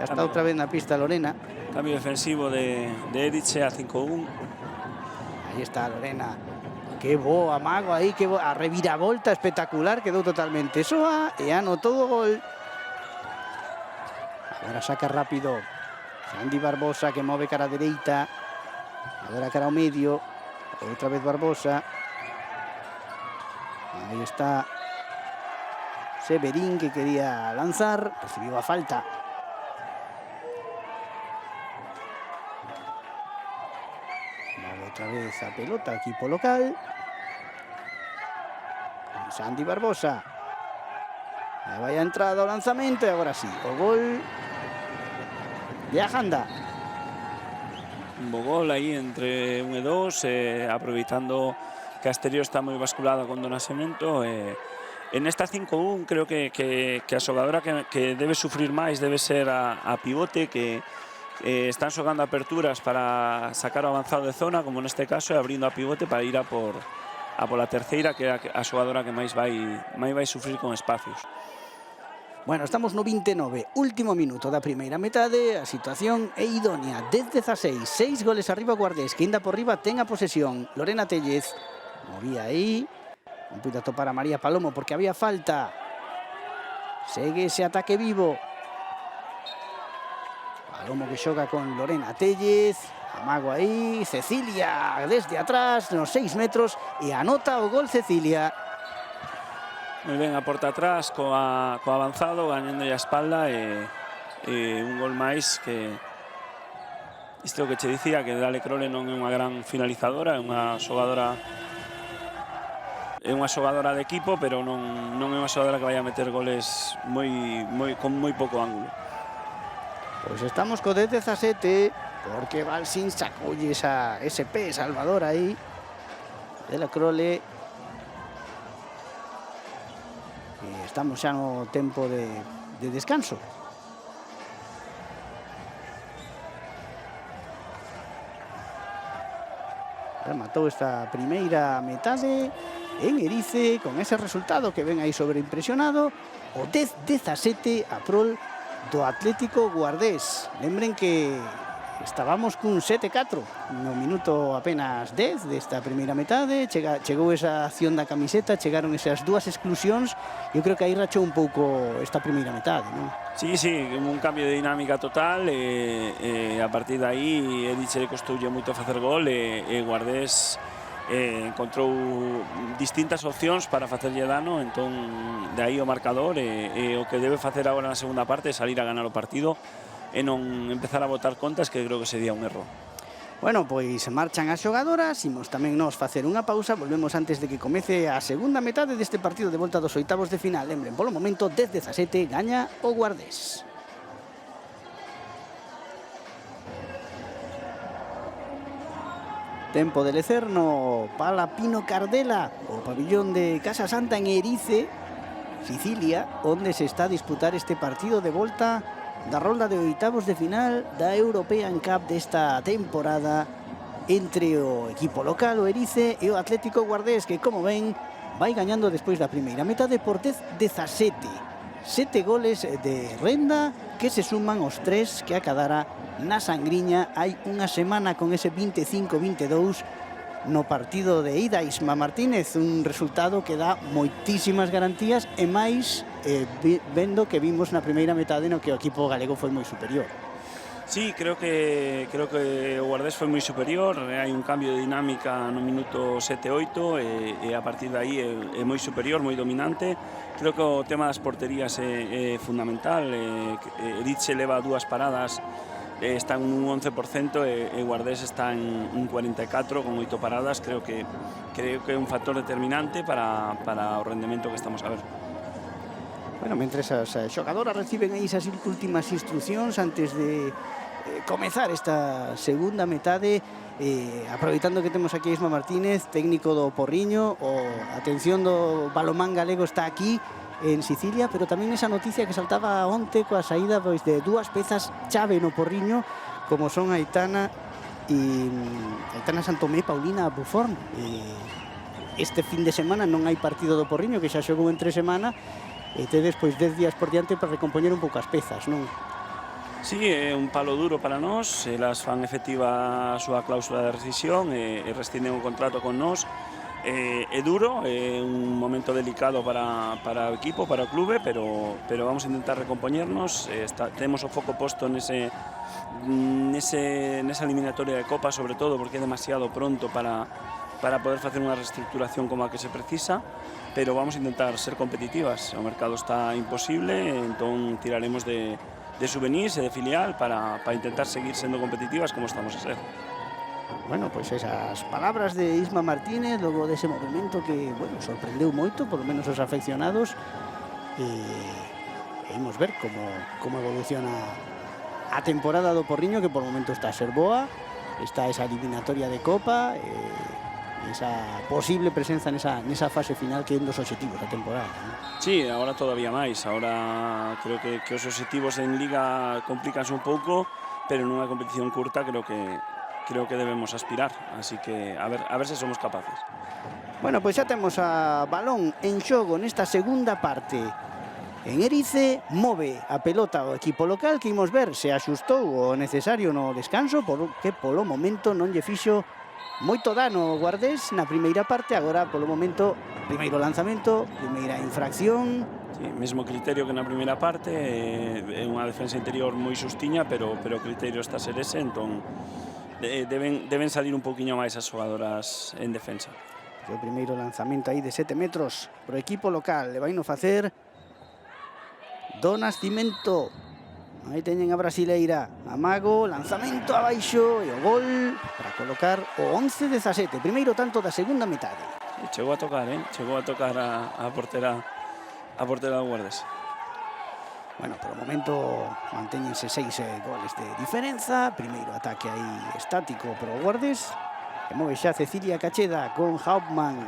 Xa está outra vez na pista Lorena. Cambio defensivo de Erice a 5-1. Aí está Lorena. Que bo amago aí, que bo. A reviravolta espectacular, quedou totalmente soa e anotou o gol. Agora saca rápido Xandi Barbosa, que move cara a dereita. Agora cara ao medio. Outra vez Barbosa. Aí está Severín, que quería lanzar. Recibiu a falta. Move outra vez a pelota, equipo local. Xandi Barbosa. Aí vai a entrada ao lanzamento e agora sí, o gol de Ajanda. Un bo gol aí entre 1 e 2, aproveitando que a exterior está moi basculada con do Nascimento. En esta 5-1 creo que a xogadora que debe sufrir máis debe ser a pivote, que están xogando aperturas para sacar o avanzado de zona, como neste caso, e abrindo a pivote para ir a pola terceira, que é a xogadora que máis vai sufrir con espacios. Bueno, estamos no 29, último minuto da primeira metade. A situación é idónea, 10-16, 6 goles arriba Guardés, que ainda por riba ten a posesión. Lorena Tellez movía aí, non puido atopar a María Palomo porque había falta. Segue ese ataque vivo. Palomo que xoga con Lorena Tellez. Amago aí, Cecilia desde atrás, nos 6 metros, e anota o gol Cecilia. Moi ben, a porta atrás co avanzado, gañando a espalda, e un gol máis. Que isto que che dicía, que Dale Crole non é unha gran finalizadora, é unha xogadora de equipo, pero non é unha xogadora que vai a meter goles con moi pouco ángulo. Pois estamos co 10-17, porque Balsin sacoulle ese pé Salvador aí. Dale Crole. Estamos xa no tempo de descanso. Rematou esta primeira metade en Erice con ese resultado que ven aí sobreimpresionado. O 10-17 a prol do Atlético Guardés. Lembren que estábamos cun 7-4 no minuto apenas 10 desta primeira metade. Chegou esa acción da camiseta, chegaron esas dúas exclusións. Eu creo que aí rachou un pouco esta primeira metade, non? Sí, un cambio de dinámica total, a partir de aí Elche le costoulle moito facer gol e Guardés encontrou distintas opcións para facerlle dano, entón de aí o marcador e o que debe facer agora na segunda parte é salir a ganar o partido e non empezar a botar contas, que creo que sería un erro. Bueno, pois marchan as xogadoras, imos tamén nos facer unha pausa, volvemos antes de que comece a segunda metade deste partido de volta dos oitavos de final. Lembren, polo momento, 10-17, gaña o Guardés. Tempo de lecer no Palapino Cardela, o pabillón de Casa Santa en Erice, Sicilia, onde se está a disputar este partido de volta da rolda de oitavos de final da European Cup desta temporada entre o equipo local, o Erice, e o Atlético Guardés, que, como ven, vai gañando despois da primeira metade por 10-17. 7 goles de renda que se suman os 3 que acadara na Sangriña hai unha semana con ese 25-22 no partido de ida. Isma Martínez, un resultado que dá moitísimas garantías e máis vendo que vimos na primeira metade no que o equipo galego foi moi superior. Sí, creo que o Guardés foi moi superior, hai un cambio de dinámica no minuto 7-8 e a partir de aí é moi superior, moi dominante. Creo que o tema das porterías é fundamental, Elche leva 2 paradas, está en un 11% e Guardés está en un 44 con 8 paradas. Creo que é un factor determinante para o rendemento que estamos a ver. Bueno, mentre as xogadoras reciben aí esas últimas instruccións antes de comezar esta segunda metade, aproveitando que temos aquí a Isma Martínez, técnico do Porriño, a atención do balomán galego está aquí en Sicilia, pero tamén esa noticia que saltaba onte coa saída pois de 2 pezas chave no Porriño, como son Aitana Santomé e Paulina Buffon. Este fin de semana non hai partido do Porriño, que xa xogou entre semana, e tedes pois 10 días por diante para recompoñer un pouco as pezas, non? Sí, é un palo duro para nós, elas fan efectiva a súa cláusula de rescisión e rescinden o contrato con nós. É duro, é un momento delicado para o equipo, para o clube, pero vamos a intentar recompoñernos. Temos o foco posto nesa eliminatoria de Copa, sobre todo porque é demasiado pronto para poder facer unha reestructuración como a que se precisa, pero vamos a intentar ser competitivas. O mercado está imposible, entón tiraremos de souvenirs e de filial para intentar seguir sendo competitivas como estamos a ser. Bueno, pois esas palabras de Isma Martínez logo dese movimento que, bueno, sorprendeu moito, por lo menos os afeccionados, e imos ver como evoluciona a temporada do Porriño, que por momento está a ser boa, está esa eliminatoria de Copa, esa posible presenza nesa fase final que é un dos obxectivos da temporada, ¿no? Sí, agora todavía máis. Agora creo que os obxectivos en Liga complícanse un pouco, pero nunha competición curta creo que debemos aspirar, así que a ver se somos capaces. Bueno, pois xa temos a balón en xogo nesta segunda parte. En Erice move a pelota o equipo local, que imos ver se axustou o necesario no descanso, porque polo momento non lle fixo moito dano o Guardés na primeira parte. Agora, polo momento, primeiro lanzamento, primeira infracción. Sí, mesmo criterio que na primeira parte, é unha defensa interior moi xustiña, pero o criterio está a ser ese, entón deben salir un pouquiño máis as xogadoras en defensa. O primeiro lanzamento aí de 7 metros pro equipo local, le vai no facer do Nascimento. Aí teñen a brasileira, Amago, lanzamento abaixo e o gol para colocar o 11-17, primeiro tanto da segunda metade. Chegou a tocar a portera do Guardés. Bueno, por o momento mantéñense 6 goles de diferenza. Primeiro ataque aí estático pro Guardés, que move xa Cecilia Cacheda con Hauptmann.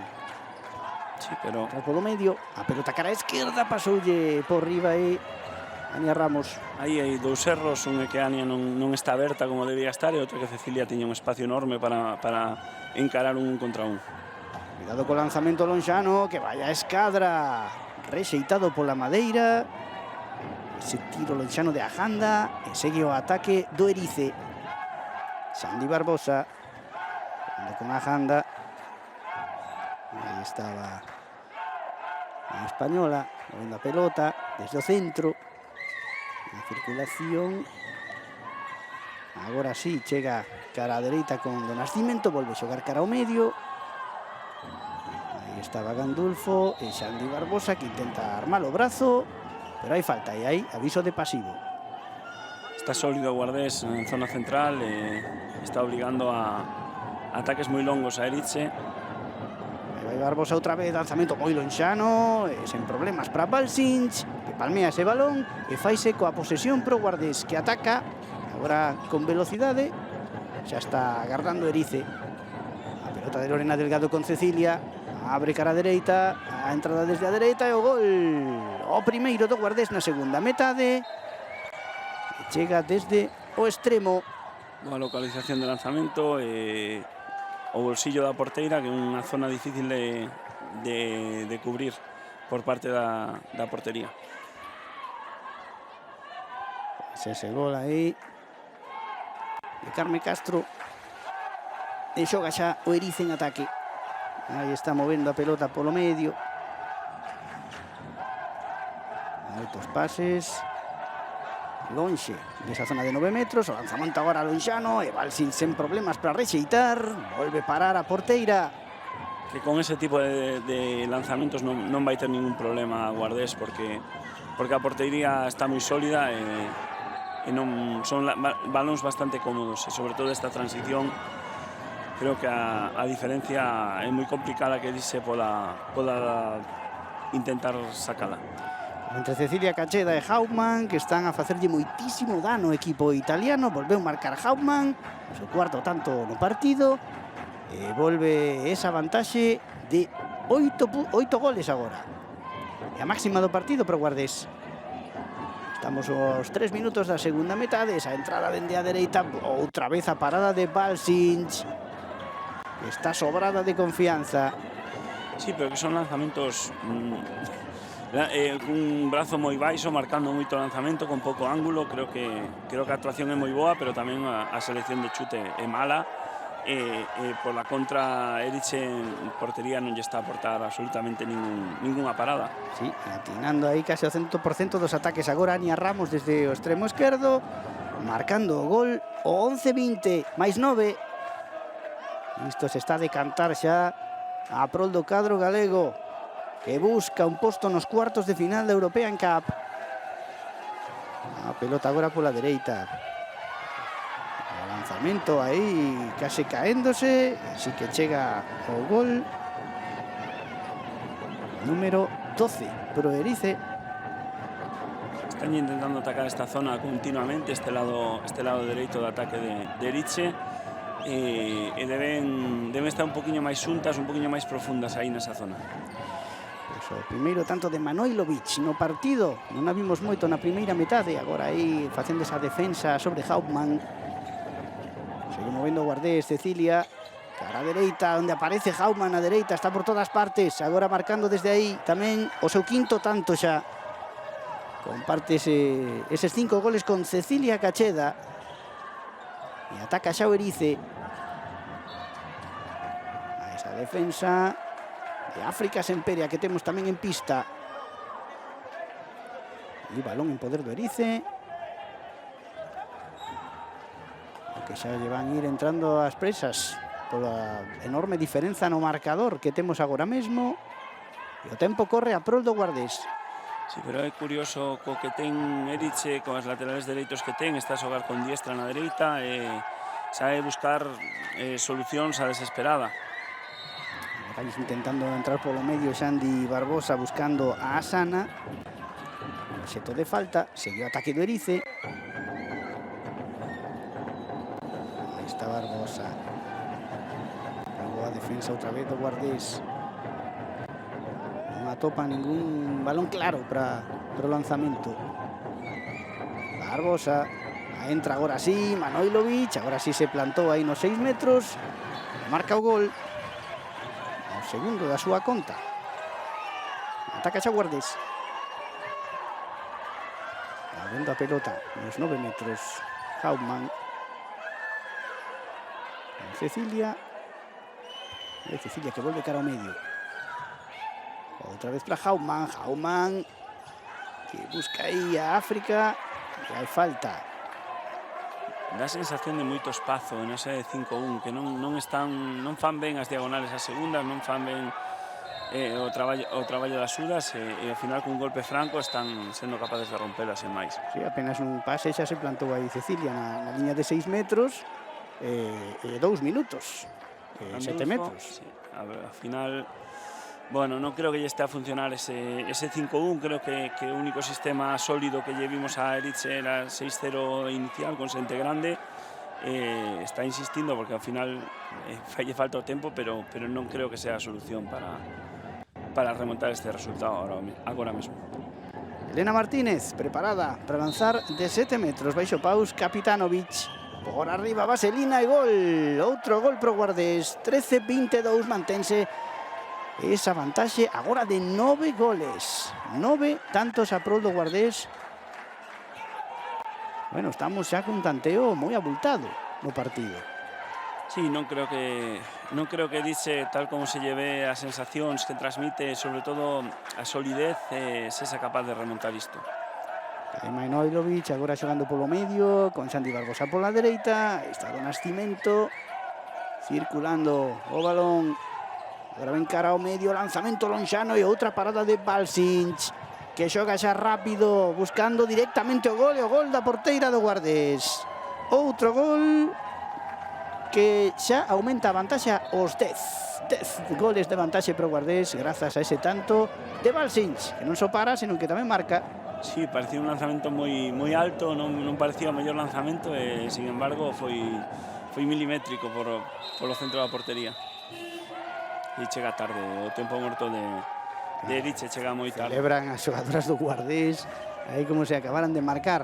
Sí, pero polo medio, a pelota cara a esquerda, pasoulle por riba e Ania Ramos. Aí hai 2 erros, un é que Ania non está aberta como debía estar e outro que Cecilia tiña un espacio enorme para encarar un contra un. Cuidado co lanzamento lonxano, que vaya a escadra, rexeitado pola Madeira. ese tiro lonxano de Ajanda, e segue o ataque do Erice. Xandi Barbosa, con Ajanda. Aí estaba a española, movendo a pelota desde o centro. A circulación. Agora sí, chega cara a dereita con Do Nascimento, volve a xogar cara ao medio. Aí estaba Gandulfo e Xandi Barbosa, que intenta armar o brazo, pero hai falta, e hai aviso de pasivo. Está sólido o Guardés en zona central, está obligando a ataques moi longos a Erice. Vai Barbosa outra vez, lanzamento moi lonxano, sen problemas para Balsinch, que palmea ese balón e faise coa posesión pro Guardés, que ataca agora con velocidade. Xa está agardando Erice. A pelota de Lorena Delgado con Cecilia, abre cara a dereita, a entrada desde a dereita e o gol. O primeiro do Guardés na segunda metade. E chega desde o extremo. Boa localización de lanzamento, o bolsillo da porteira, que é unha zona difícil de cubrir por parte da portería. Ese gol aí de Carme Castro. E xoga xa o Erice en ataque. Aí está movendo a pelota polo medio. Altos pases. Lonxe desa zona de 9 metros. O lanzamento agora lonxano. E Balsin sen problemas para rexeitar. Volve parar a porteira. Que con ese tipo de lanzamentos non vai ter ningún problema a Guardés, porque a portería está moi sólida e non son balóns bastante cómodos, e sobre todo esta transición creo que a diferencia é moi complicada que Erice poda intentar sacala. Entre Cecilia Cacheda e Hauptmann, que están a facerlle moitísimo dano ao equipo italiano. Volveu marcar Hauptmann, o seu cuarto tanto no partido, e volve esa vantaxe de 8 goles agora. E a máxima do partido para o Guardés. Estamos aos 3 minutos da segunda metade, esa entrada dende a dereita, outra vez a parada de Balsinch, que está sobrada de confianza. Sí, pero que son lanzamentos un brazo moi baixo, marcando moito lanzamento, con pouco ángulo. Creo que a actuación é moi boa, pero tamén a selección de chute é mala. Por la contra, Erice en portería non lle está a aportar absolutamente ninguna parada. Sí, atinando aí case o 100% dos ataques agora Ania Ramos desde o extremo esquerdo, marcando o gol o 11-20, máis 9. Isto se está a decantar xa a prol do cadro galego, que busca un posto nos cuartos de final da European Cup. A pelota agora pola dereita. Lanzamento aí case caéndose, así que chega o gol número 12 pro Erice. Están intentando atacar esta zona continuamente, este lado dereito do ataque de Erice, e deben estar un poquinho máis xuntas, un poquinho máis profundas aí nesa zona. Pois o primeiro tanto de Manojlovic no partido, non a vimos moito na primeira metade, agora aí facendo esa defensa sobre Hauptmann. Sigue movendo o Guardés, Cecilia, cara a dereita, onde aparece Hauptmann a dereita, está por todas partes, agora marcando desde aí tamén o seu quinto tanto xa. Comparte eses 5 goles con Cecilia Cacheda, e ataca xa o Erice. A esa defensa de África Semperia que temos tamén en pista. E balón en poder do Erice, que xa lle van ir entrando as presas pola enorme diferenza no marcador que temos agora mesmo, e o tempo corre a prol do Guardés. Sí, pero é curioso co que ten Erice, con as laterales dereitos que ten, está a xogar con diestra na dereita e sabe buscar solucións a desesperada. Vai intentando entrar polo medio Xandi Barbosa buscando a Asana. Xeto de falta, seguiu o ataque do Erice. Está Barbosa. Boa defensa outra vez do Guardés. Non atopa ningún balón claro para o lanzamento. Barbosa. Entra agora sí, Manojlovic. Agora sí se plantou aí nos 6 metros. Marca o gol. O segundo da súa conta. Ataca xa Guardés. Vendo a pelota nos 9 metros Hauptmann. Cecilia. Cecilia que vuelve cara ao medio. Outra vez para Hauptmann. Hauptmann que busca aí a África. E hai falta. Dá sensación de moito espazo en ese 5-1, que non fan ben as diagonales as segundas, non fan ben o traballo das sudas, e ao final cun golpe franco están sendo capaces de rompelas en máis. Sí, apenas un pase xa se plantou aí Cecilia na liña de 6 metros e 2 minutos, 7 metros. Sí. Ao final, bueno, non creo que lle esté a funcionar ese 5-1, creo que o único sistema sólido que lle vimos a Eritxe era 6-0 inicial con xente grande. Está insistindo porque ao final falle falta o tempo, pero non creo que sea a solución para remontar este resultado agora mesmo. Elena Martínez, preparada para lanzar de 7 metros, baixo paus, Kapitanovic, por arriba Vaselina e gol, outro gol pro Guardés, 13-22, mantense esa vantaxe agora de 9 goles, 9 tantos a prol do Guardés. Bueno, estamos xa cun tanteo moi abultado no partido. Sí, non creo que dice tal como se lleve as sensacións que transmite, sobre todo a solidez, sexa capaz de remontar isto. Manojlovic agora xogando polo medio, con Santi Barbosa pola dereita, está do Nascimento, circulando o balón, agora ven cara ao medio, lanzamento lonxano e outra parada de Balsinch, que xoga xa rápido, buscando directamente o gol da porteira do Guardés. Outro gol que xa aumenta a vantaxe aos 10 goles de vantaxe pro Guardés grazas a ese tanto de Balsinch, que non só para, senón que tamén marca. Sí, parecía un lanzamento moi alto, non parecía o mellor lanzamento, e, sin embargo, foi milimétrico polo centro da portería. E chega tarde, o tempo morto de Eritxe chega moi tarde. Celebran as xogadoras do Guardés, aí como se acabaran de marcar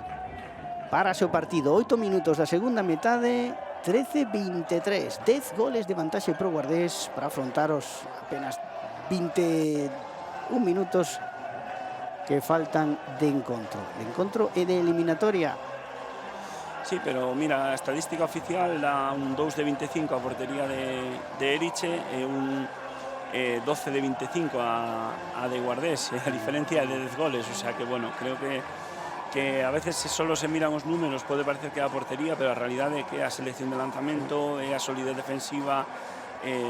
para o partido. 8 minutos da segunda metade, 13-23, 10 goles de vantaxe pro Guardés para afrontar os apenas 21 minutos que faltan de encontro e de eliminatoria. Sí, pero mira, a estadística oficial dá un 2 de 25 a portería de Eritxe e un 12 de 25 a de Guardés, a diferencia de 10 goles, o sea que, bueno, creo que a veces solo se miran os números, pode parecer que é a portería, pero a realidade é que a selección de lanzamento e a solidez defensiva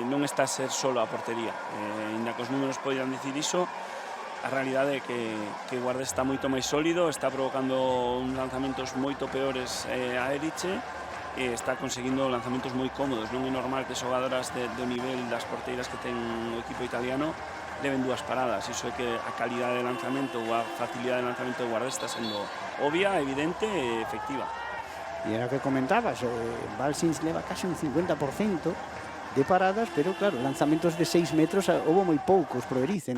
non está a ser solo a portería. Ainda que os números poidan dicir iso, a realidade é que Guardés está moito máis sólido, está provocando uns lanzamentos moito peores a Eritxe, e está conseguindo lanzamentos moi cómodos. Non é normal que xogadoras do nivel das porteiras que ten o equipo italiano leven 2 paradas. Iso é que a calidade de lanzamento ou a facilidade de lanzamento de Guardés está sendo obvia, evidente e efectiva. E era o que comentabas, Balsinch leva casi un 50% de paradas, pero claro, lanzamentos de 6 metros houve moi poucos pro Erice,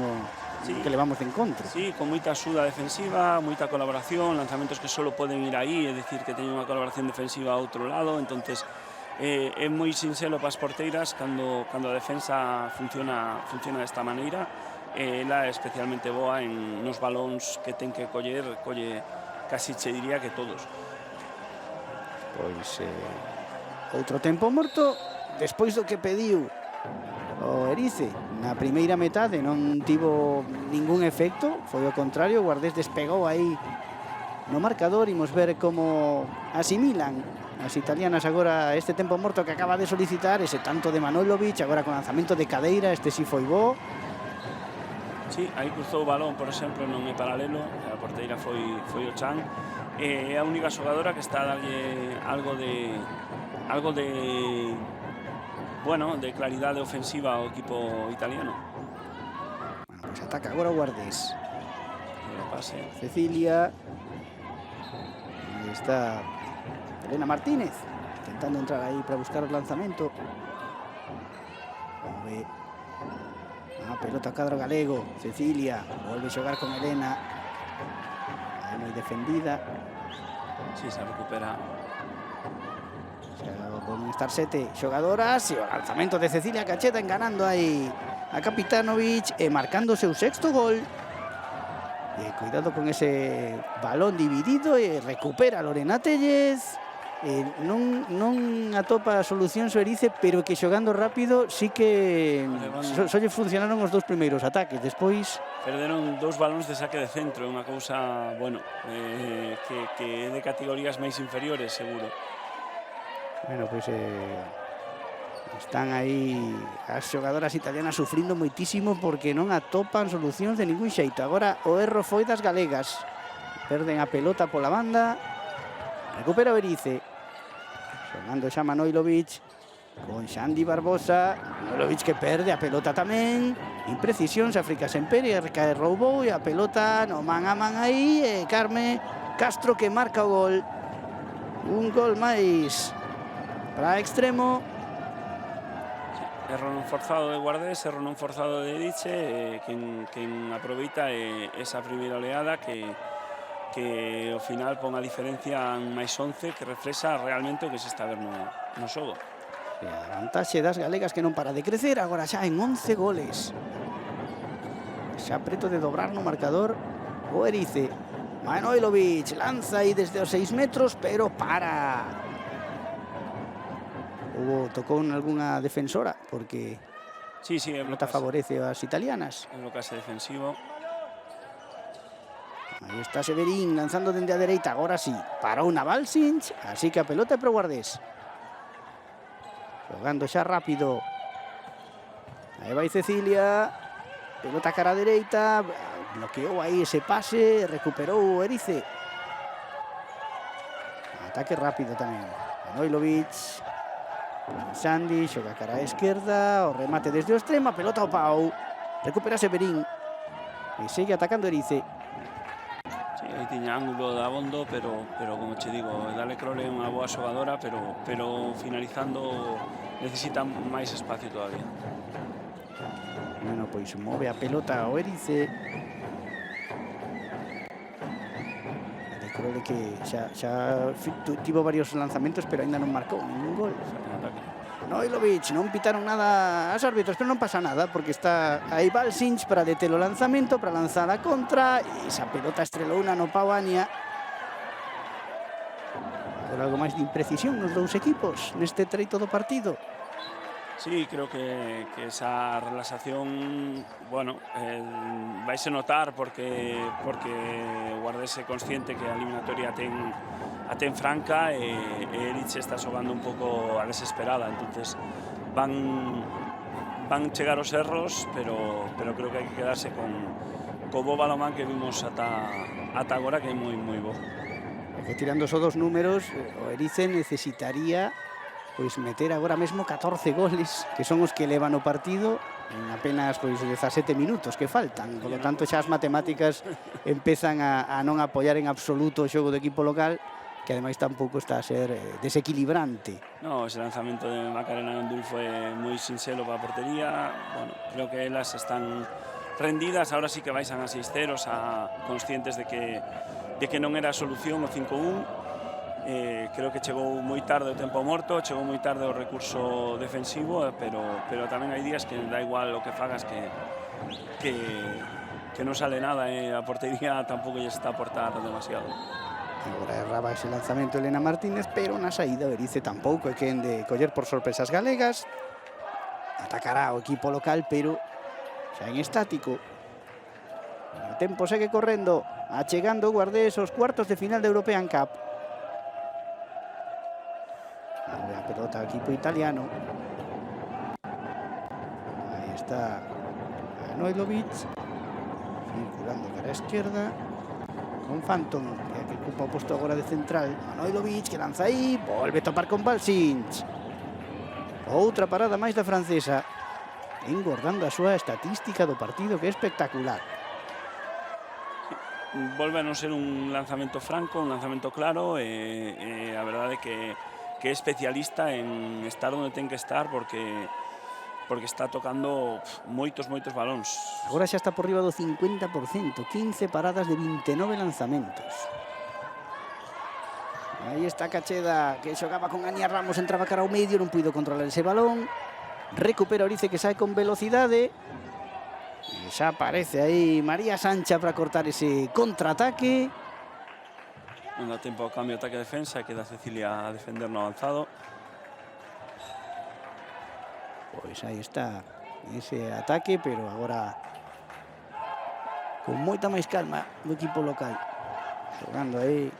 sí, que levamos de encontro. Sí, con moita axuda defensiva, moita colaboración, lanzamentos que solo poden ir aí, é dicir, que teñen unha colaboración defensiva a outro lado, entonces é moi sinxelo para as porteiras cando a defensa funciona desta maneira. Ela é especialmente boa nos balóns que ten que colle casi che diría que todos. Pois outro tempo morto, despois do que pediu o Erice na primeira metade non tivo ningún efecto, foi o contrario, o Guardés despegou aí no marcador. Imos ver como asimilan as italianas agora este tempo morto que acaba de solicitar, ese tanto de Manojlovic, agora con lanzamento de cadeira, este si foi bo. Sí, aí cruzou o balón, por exemplo, non é paralelo, a porteira foi o Chan. É a única xogadora que está a darlle algo de claridade ofensiva ao equipo italiano. Bueno, pois ataca agora o Guardés. Pase. Cecilia. Aí está Elena Martínez intentando entrar aí para buscar o lanzamento. Vamos ver. Pelota a cadro galego. Cecilia volve a xogar con Elena. Aí moi defendida. Sí, se recupera. Poden estar 7 xogadoras e o lanzamento de Cecilia Cacheta enganando aí a Kapitanovic e marcando o seu 6º gol. Cuidado con ese balón dividido e recupera Lorena Tellez. Non atopa a solución o Erice, pero que xogando rápido sí que só lle funcionaron os 2 primeiros ataques. Despois perderon 2 balóns de saque de centro, unha cousa, bueno, que é de categorías máis inferiores, seguro. Bueno, pois están aí as xogadoras italianas sufrindo moitísimo porque non atopan solucións de ningún xeito. Agora o erro foi das galegas. Perden a pelota pola banda. Recupera o Erice. Xogando xa Manojlovic con Xandi Barbosa. Manojlovic que perde a pelota tamén. Imprecisións, África Sempere que roubou e a pelota no man a man aí. E Carme Castro que marca o gol. Un gol máis para Extremo. Erro non forzado de Guardés, erro non forzado de Erice, quen aproveita esa primeira oleada que ao final pon a diferencia en máis 11, que reflexa realmente o que se está a ver no xogo. E a vantaxe das galegas que non para de crecer, agora xa en 11 goles. Xa preto de dobrar no marcador o Erice. Manojlovic lanza aí desde os 6 metros, pero para. Tocou en algunha defensora, porque sí, a pelota favorece as italianas. En lo caso defensivo. Aí está Severín lanzando dende a dereita, agora sí, parou na Balsinch, así que a pelota é pro Guardés. Jogando xa rápido. Aí vai Cecilia, pelota cara a dereita, bloqueou aí ese pase, recuperou o Erice. Ataque rápido tamén. Manojlovic, Xandi, xoga cara a esquerda, o remate desde o extremo, a pelota ao pau. Recupera Severín e segue atacando Erice. Aí tiña ángulo de abondo, pero como che digo, Dale Crowley é unha boa xogadora, pero finalizando necesita máis espacio todavía. Bueno, pois move a pelota ao Erice. Dale Crowley que xa tivo varios lanzamentos, pero ainda non marcou ningún gol. Manojlovic, non pitaron nada as árbitros, pero non pasa nada porque está aí Balsinch para deter o lanzamento, para lanzar a contra, e esa pelota estrelou no pau Ania. Por algo máis de imprecisión nos dous equipos neste treito do partido. Sí, creo que esa relaxación, bueno, vaise notar porque Guardés é consciente que a eliminatoria a ten franca e Erice está xogando un pouco a desesperada, entonces van chegar os erros, pero creo que hai que quedarse co bo balomán que vimos ata agora, que é moi bo. Que tirando só dos números, o Erice necesitaría pois meter agora mesmo 14 goles, que son os que levan o partido en apenas pois 17 minutos que faltan. Por lo tanto, xa as matemáticas empezan a non apoiar en absoluto o xogo do equipo local, que ademais tampouco está a ser desequilibrante. No, ese lanzamento de Macarena Gandul foi moi sinxelo para a portería. Bueno, creo que elas están rendidas, ahora sí que baixan a 6-0, conscientes de que non era a solución o 5-1. Creo que chegou moi tarde o tempo morto, chegou moi tarde o recurso defensivo, pero tamén hai días que da igual o que fagas que non sale nada, a portería tampouco lle está a aportar demasiado. Agora erraba ese lanzamento Elena Martínez, pero na saída o Erice tampouco é quen de coller por sorpresas galegas. Atacará o equipo local, pero xa en estático. O tempo segue correndo, achegando o Guardés aos cuartos de final da European Cup. A pelota ao equipo italiano. Aí está Manojlovic, circulando cara a esquerda con Phantom, que ocupa o posto agora de central. Manojlovic que lanza aí, volve a topar con Balsinch. Outra parada máis da francesa, engordando a súa estatística do partido, que é espectacular. Volve a non ser un lanzamento franco, un lanzamento claro, e a verdade é que é especialista en estar onde ten que estar, porque está tocando moitos balóns. Agora xa está por riba do 50%, 15 paradas de 29 lanzamentos. Aí está Cacheda, que xogaba con Ania Ramos, entraba cara ao medio, non puido controlar ese balón. Recupera Orice, que sae con velocidade. E Xa aparece aí María Sancha para cortar ese contraataque. Non dá tempo ao cambio ataque-defensa, queda Cecilia a defender no avanzado. Pois aí está ese ataque, pero agora con moita máis calma do equipo local. Xogando aí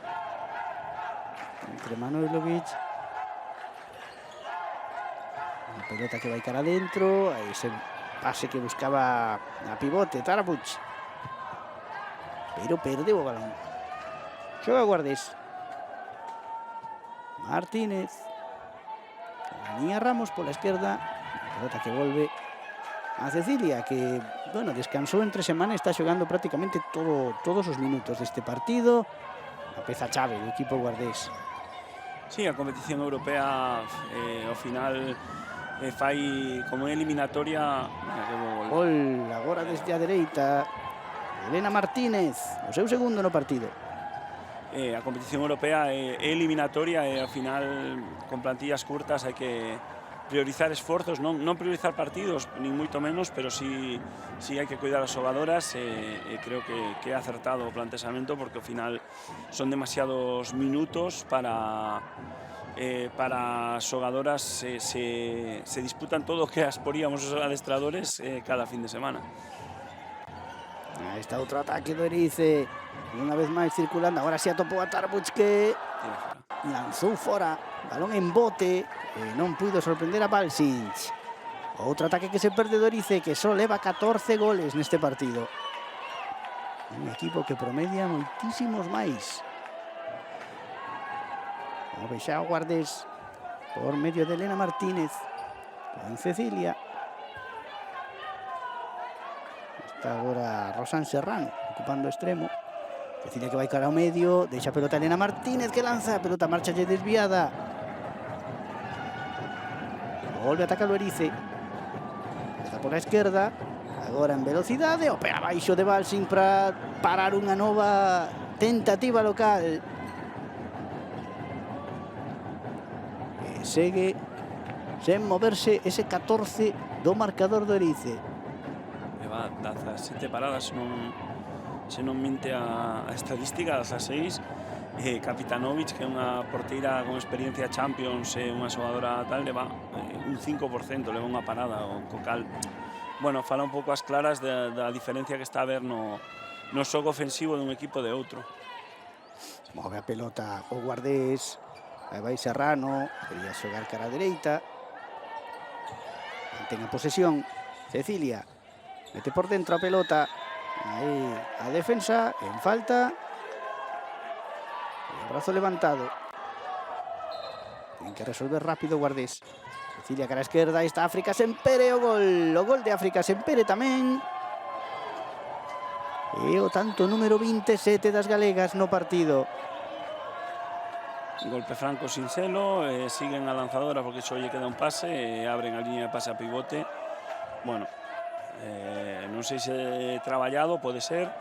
entre Manojlovic. Unha pelota que vai cara adentro. Aí ese pase que buscaba a pivote Tarabuc. Pero perdeu o balón. Xoga Guardés. Martínez. Venía Ramos pola esquerda. Pelota que volve a Cecilia, que, bueno, descansou entre semana e está xogando prácticamente todos os minutos deste partido. A peza chave do equipo Guardés. Sí, a competición europea ao final fai como eliminatoria. Gol agora desde a dereita. Elena Martínez, o seu segundo no partido. A competición europea é eliminatoria e ao final con plantillas curtas hai que priorizar esforzos, non priorizar partidos, nin moito menos, pero sí hai que cuidar as xogadoras e creo que é acertado o plantexamento porque ao final son demasiados minutos para as xogadoras se disputan todo o que asporíamos os adestradores cada fin de semana. Aí está outro ataque do Erice, unha vez máis circulando, agora si atopou a Tarabuc que lanzou fora, balón en bote, e non puido sorprender a Balsic. Outro ataque que se perde do Erice, que só leva 14 goles neste partido. Un equipo que promedia moitísimos máis. Move xa o Guardés por medio de Elena Martínez con Cecilia. Está agora Rosán Serrano ocupando o extremo. Cecilia que vai cara ao medio, deixa a pelota Elena Martínez que lanza, a pelota marcha lle desviada. Volve a atacar o Erice. Está pola esquerda, agora en velocidade, o pé abaixo de Balsing para parar unha nova tentativa local. E segue sen moverse ese 14 do marcador do Erice. Leva 17 paradas, se non minte a estadística, 16. Kapitanovic, que é unha porteira con experiencia Champions, unha xogadora tal, leva un 5%, leva unha parada, co cal, bueno, fala un pouco as claras da diferencia que está a haber no xogo ofensivo dun equipo de outro. Move a pelota o Guardés, aí vai Serrano, quería xogar cara a dereita, mantén a posesión, Cecilia, mete por dentro a pelota, aí a defensa, en falta, e o brazo levantado. Ten que resolver rápido Guardés. Cecilia cara a esquerda, aí está África Sempere, o gol de África Sempere tamén. E o tanto número 27 das galegas no partido. Golpe franco Sincelo, siguen a lanzadora porque só lle queda un pase e abren a línea de pase a pivote. Bueno, non sei se traballado, pode ser,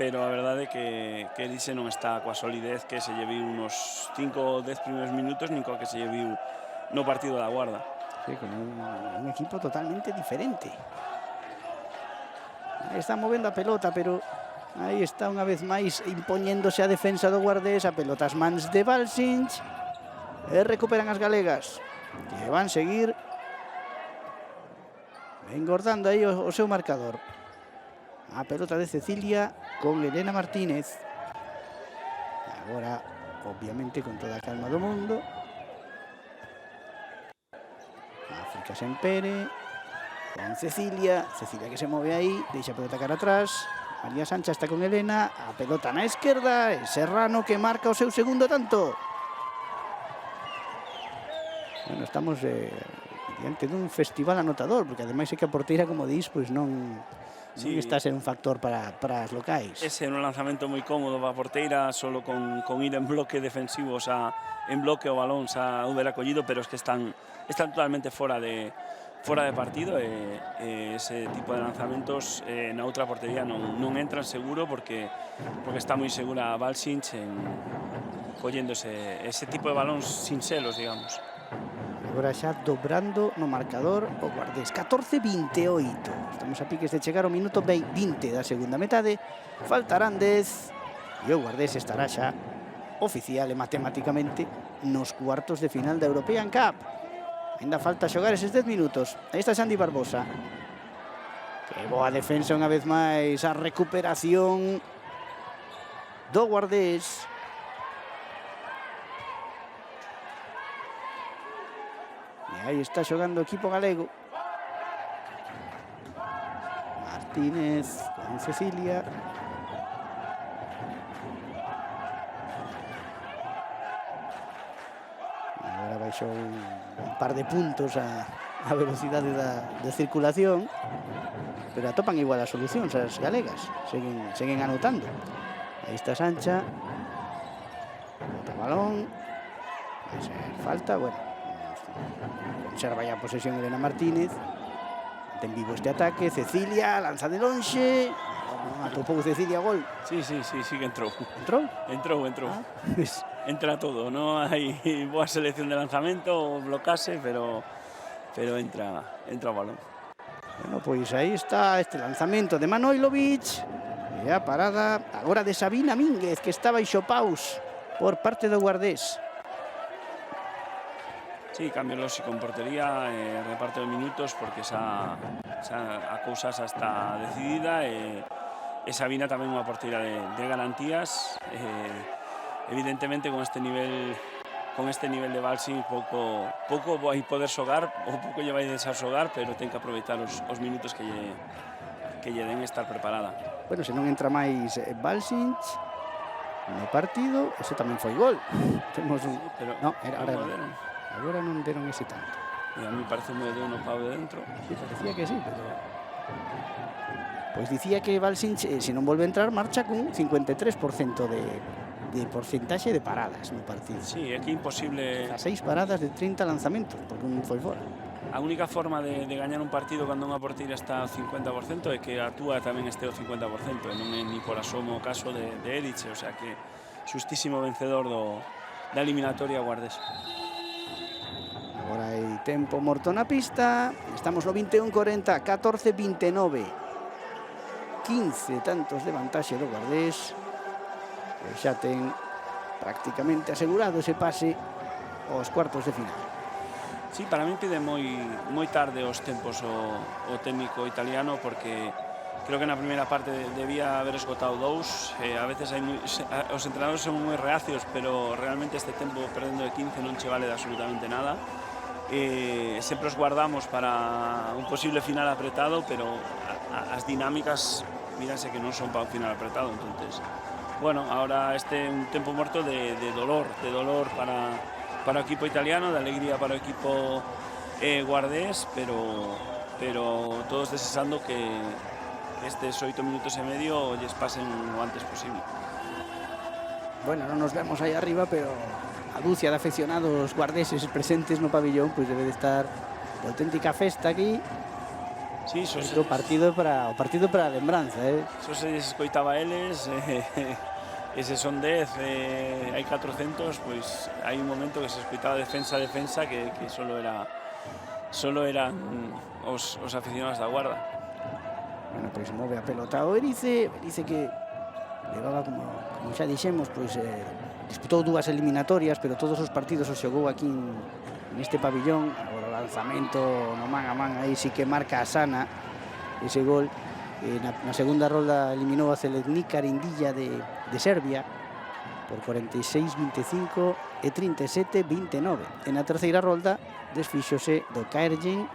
pero a verdade é que Erice non está coa solidez que se lle viu unos 5 ou 10 primeiros minutos, nin coa que se lle viu no partido da Guarda. Sí, con un equipo totalmente diferente. Aí está movendo a pelota, pero aí está unha vez máis impoñéndose a defensa do Guardés, a pelota as mans de Balsing, e recuperan as galegas, que van seguir engordando aí o seu marcador. A pelota de Cecilia con Elena Martínez. Agora, obviamente, con toda a calma do mundo. África Sempere con Cecilia. Cecilia que se move aí, deixa a pelota cara atrás. María Sancha está con Elena. A pelota na esquerda. E Serrano que marca o seu segundo tanto. Bueno, estamos diante dun festival anotador, porque ademais é que a porteira, como dis, pois non está a ser un factor para as locais. Ese é un lanzamento moi cómodo para a porteira, solo con ir en bloque defensivo, o sea, en bloque o balón xa houber acollido, pero es que están totalmente fora de partido e ese tipo de lanzamentos na outra portería non entran seguro porque está moi segura Balsing collendo ese tipo de balóns sincelos, digamos. agora xa dobrando no marcador o Guardés. 14-28. Estamos a piques de chegar ao minuto 20 da segunda metade. Faltarán 10 e o Guardés estará xa oficial e matemáticamente nos cuartos de final da European Cup. Ainda falta xogar eses 10 minutos. Aí está Xandi Barbosa. Que boa defensa unha vez máis. A recuperación do Guardés. E aí está xogando o equipo galego. Martínez con Cecilia. Agora baixou un par de puntos a velocidade de circulación, pero atopan igual as solucións as galegas, seguen anotando. Aí está Sancha, outro balón, vai ser falta, bueno, conserva ya a posesión Elena Martínez, ten vivo este ataque, Cecilia, lanza de lonxe, atopou Cecilia, gol. Sí que entrou. Entrou? Entrou. Pues Entra todo, no hai boa selección de lanzamento, blocase, pero entra o balón. bueno, pois aí está este lanzamento de Manojlovic e a parada agora de Sabina Mínguez, que está baixo paus por parte do Guardés. Sí, cambio lógico en portería, reparto de minutos, porque a cousa xa está decidida, e Sabina tamén unha porteira de garantías. Evidentemente con este nivel de Balsing pouco vai poder xogar, ou pouco lle vai deixar xogar, pero ten que aproveitar os minutos que lle den estar preparada. Bueno, se non entra máis Balsing no partido, eso tamén foi gol. Temos un... Sí, pero no, agora non deron ese tanto. E a mí parece moi de uno pau de dentro. Sí, parecía que sí, pero... Pois dicía que Balsing, se non volve a entrar, marcha con 53% de porcentaxe de paradas no partido. Sí, é que imposible... A 6 paradas de 30 lanzamentos, porque un foi fora. A única forma de gañar un partido cando unha porteira está ao 50% é que a túa tamén este ao 50%, e non é ni por asomo o caso de Erice, o sea que xustísimo vencedor da eliminatoria Guardés. Agora hai tempo morto na pista, estamos no 21-40, 14-29. 15 tantos de vantaxe do Guardés. E xa ten prácticamente asegurado ese pase aos cuartos de final. Sí, para mí pide moi tarde os tempos o técnico italiano, porque creo que na primeira parte debía haber esgotado 2. A veces os entrenadores son moi reacios, pero realmente este tempo perdendo de 15 non che vale de absolutamente nada. Sempre os guardamos para un posible final apretado, pero as dinámicas míranse que non son para un final apretado. Entonces, bueno, ahora este un tempo morto de dolor para o equipo italiano, de alegría para o equipo guardés, pero todos desexando que estes 8 minutos e medio lles pasen o antes posible. Bueno, non nos vemos aí arriba, pero a dúcia de afeccionados guardeses presentes no pabillón, pois debe de estar de auténtica festa aquí. Sí, o partido para a lembranza, Só se escoitaba eles, e se son 10, hai 400, pois hai un momento que se escoitaba defensa, que solo eran os aficionados da Guarda. Bueno, pois move a pelota o Erice que levaba, como xa dixemos, pois disputou 2 eliminatorias, pero todos os partidos os xogou aquí neste pabillón. Agora o lanzamento no man a man, aí sí que marca a Sana ese gol. Na segunda rolda eliminou a Celednica Arindilla de Serbia por 46-25 e 37-29. E na terceira rolda desfíxose do Caergen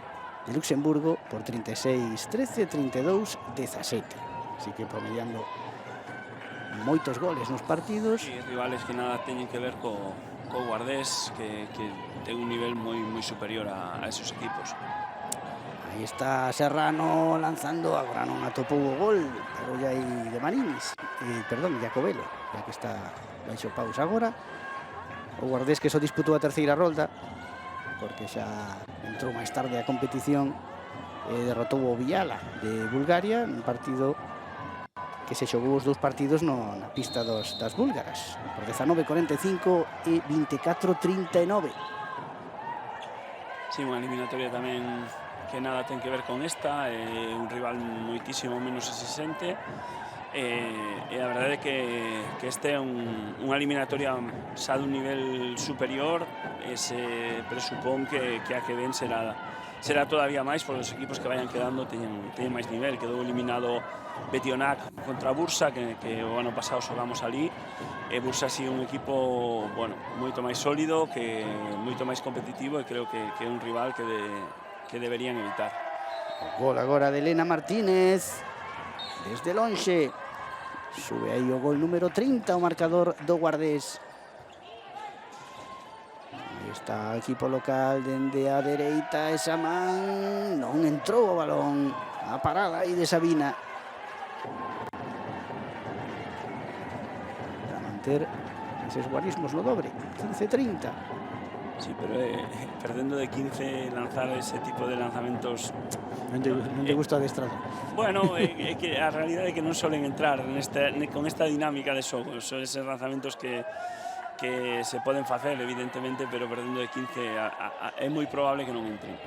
de Luxemburgo por 36-13 e 32-17. Así que promediando moitos goles nos partidos. E rivales que nada teñen que ver co Guardés, que ten un nivel moi superior a esos equipos. Aí está Serrano lanzando, agora non atopou o gol, pero ya hai de Marinis, Jacobelo, ya que está baixo pausa agora. O Guardés que só disputou a terceira rolda, porque xa entrou máis tarde a competición, e derrotou o Viala de Bulgaria, un partido que se xogou os 2 partidos na pista das búlgaras, por 19-45 e 24-39. Sí, unha eliminatoria tamén que nada ten que ver con esta, un rival moitísimo menos exixente, e a verdade é que este é unha eliminatoria xa dun nivel superior, e se presupón que a que ven será todavía máis, porque os equipos que vayan quedando teñen máis nivel. Quedou eliminado Betionac contra Bursa, que o ano pasado xogamos ali, e Bursa si un equipo, bueno, moito máis sólido, que moito máis competitivo, e creo que é un rival que deberían evitar. Gol agora de Elena Martínez, desde lonxe. Sube aí o gol número 30, o marcador do Guardés. Aí está o equipo local dende a dereita, esa man non entrou o balón. A parada aí de Sabina. Para manter eses guarismos no dobre, 15-30. Sí, pero perdendo de 15 lanzar ese tipo de lanzamentos... Non te gusta adestrador? Bueno, é que a realidade é que non solen entrar con esta dinámica de xogo. Son eses lanzamentos que se poden facer, evidentemente, pero perdendo de 15 é moi probable que non entren.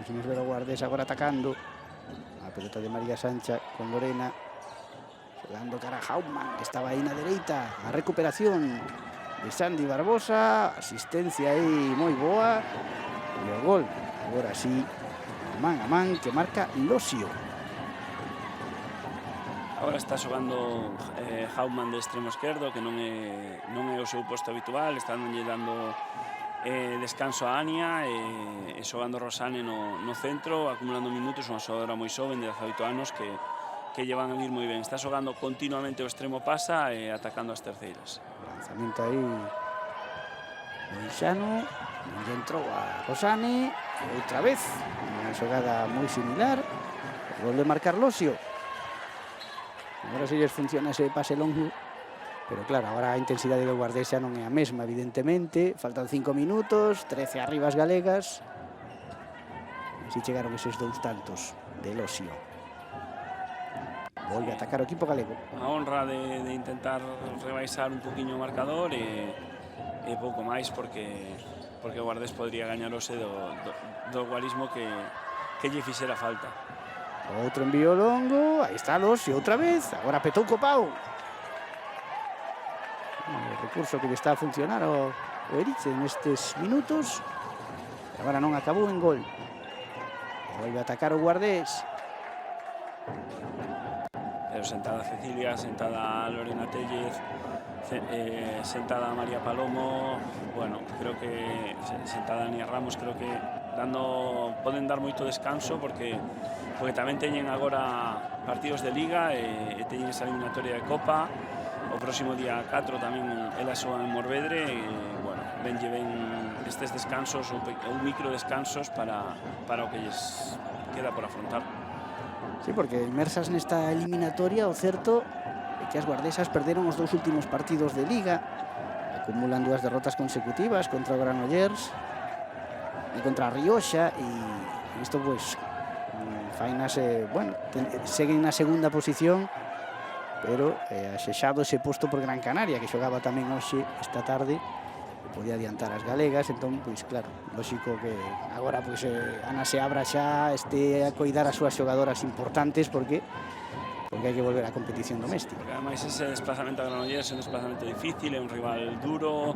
Vamos ver o Guardés agora atacando. A pelota de María Sancha con Lorena. Jugando cara a Hauptmann, que estaba aí na dereita. A recuperación de Sandy Barbosa, asistencia aí moi boa, e o gol, agora sí, man a man, que marca Losio. Agora está xogando Hauptmann de extremo esquerdo, que non é o seu posto habitual, está dando descanso a Ania, e xogando Rosane no centro, acumulando minutos, unha xogadora moi xoven de 18 anos que lle van a vir moi ben. Está xogando continuamente o extremo pasa e atacando as terceiras. Lanzamento aí moi xano, non entrou a Rosane, e outra vez unha xogada moi similar, o gol de marcar Losio. Agora si lles funciona ese pase longo, pero claro, agora a intensidade do Guardés xa non é a mesma, evidentemente. Faltan 5 minutos, 13 arriba as galegas. Si chegaron eses 2 tantos de Losio. Volve a atacar o equipo galego. A honra de intentar rebaixar un poquinho o marcador, e pouco máis, porque o Guardés podría gañar ose do guarismo que lle fixera falta. Outro envío longo, aí está Losio outra vez, agora petou co pau. O recurso que lle está a funcionar o Erice nestes minutos, e agora non acabou en gol. Volve a atacar o Guardés. Pero sentada Cecilia, sentada Lorena Tellez, sentada María Palomo, bueno, creo que sentada Ania Ramos, creo que poden dar moito descanso, porque tamén teñen agora partidos de Liga, e teñen esa eliminatoria de Copa. O próximo día 4 tamén ela xoga en Morvedre, e bueno, venlle ben estes descansos ou micro descansos para o que lles queda por afrontar. Sí, porque inmersas nesta eliminatoria, o certo é que as guardesas perderon os 2 últimos partidos de Liga, acumulan 2 derrotas consecutivas contra o Granollers e contra a Rioxa, e isto pois fainas, bueno, seguen na segunda posición, pero axexado ese posto por Gran Canaria, que xogaba tamén hoxe, esta tarde, podía adiantar as galegas. Entón, pois claro, lógico que agora pois Ana Seabra xa este a coidar as súas xogadoras importantes, porque hai que volver á competición doméstica. Porque ademais ese desplazamento a Granollers é un desplazamento difícil, é un rival duro,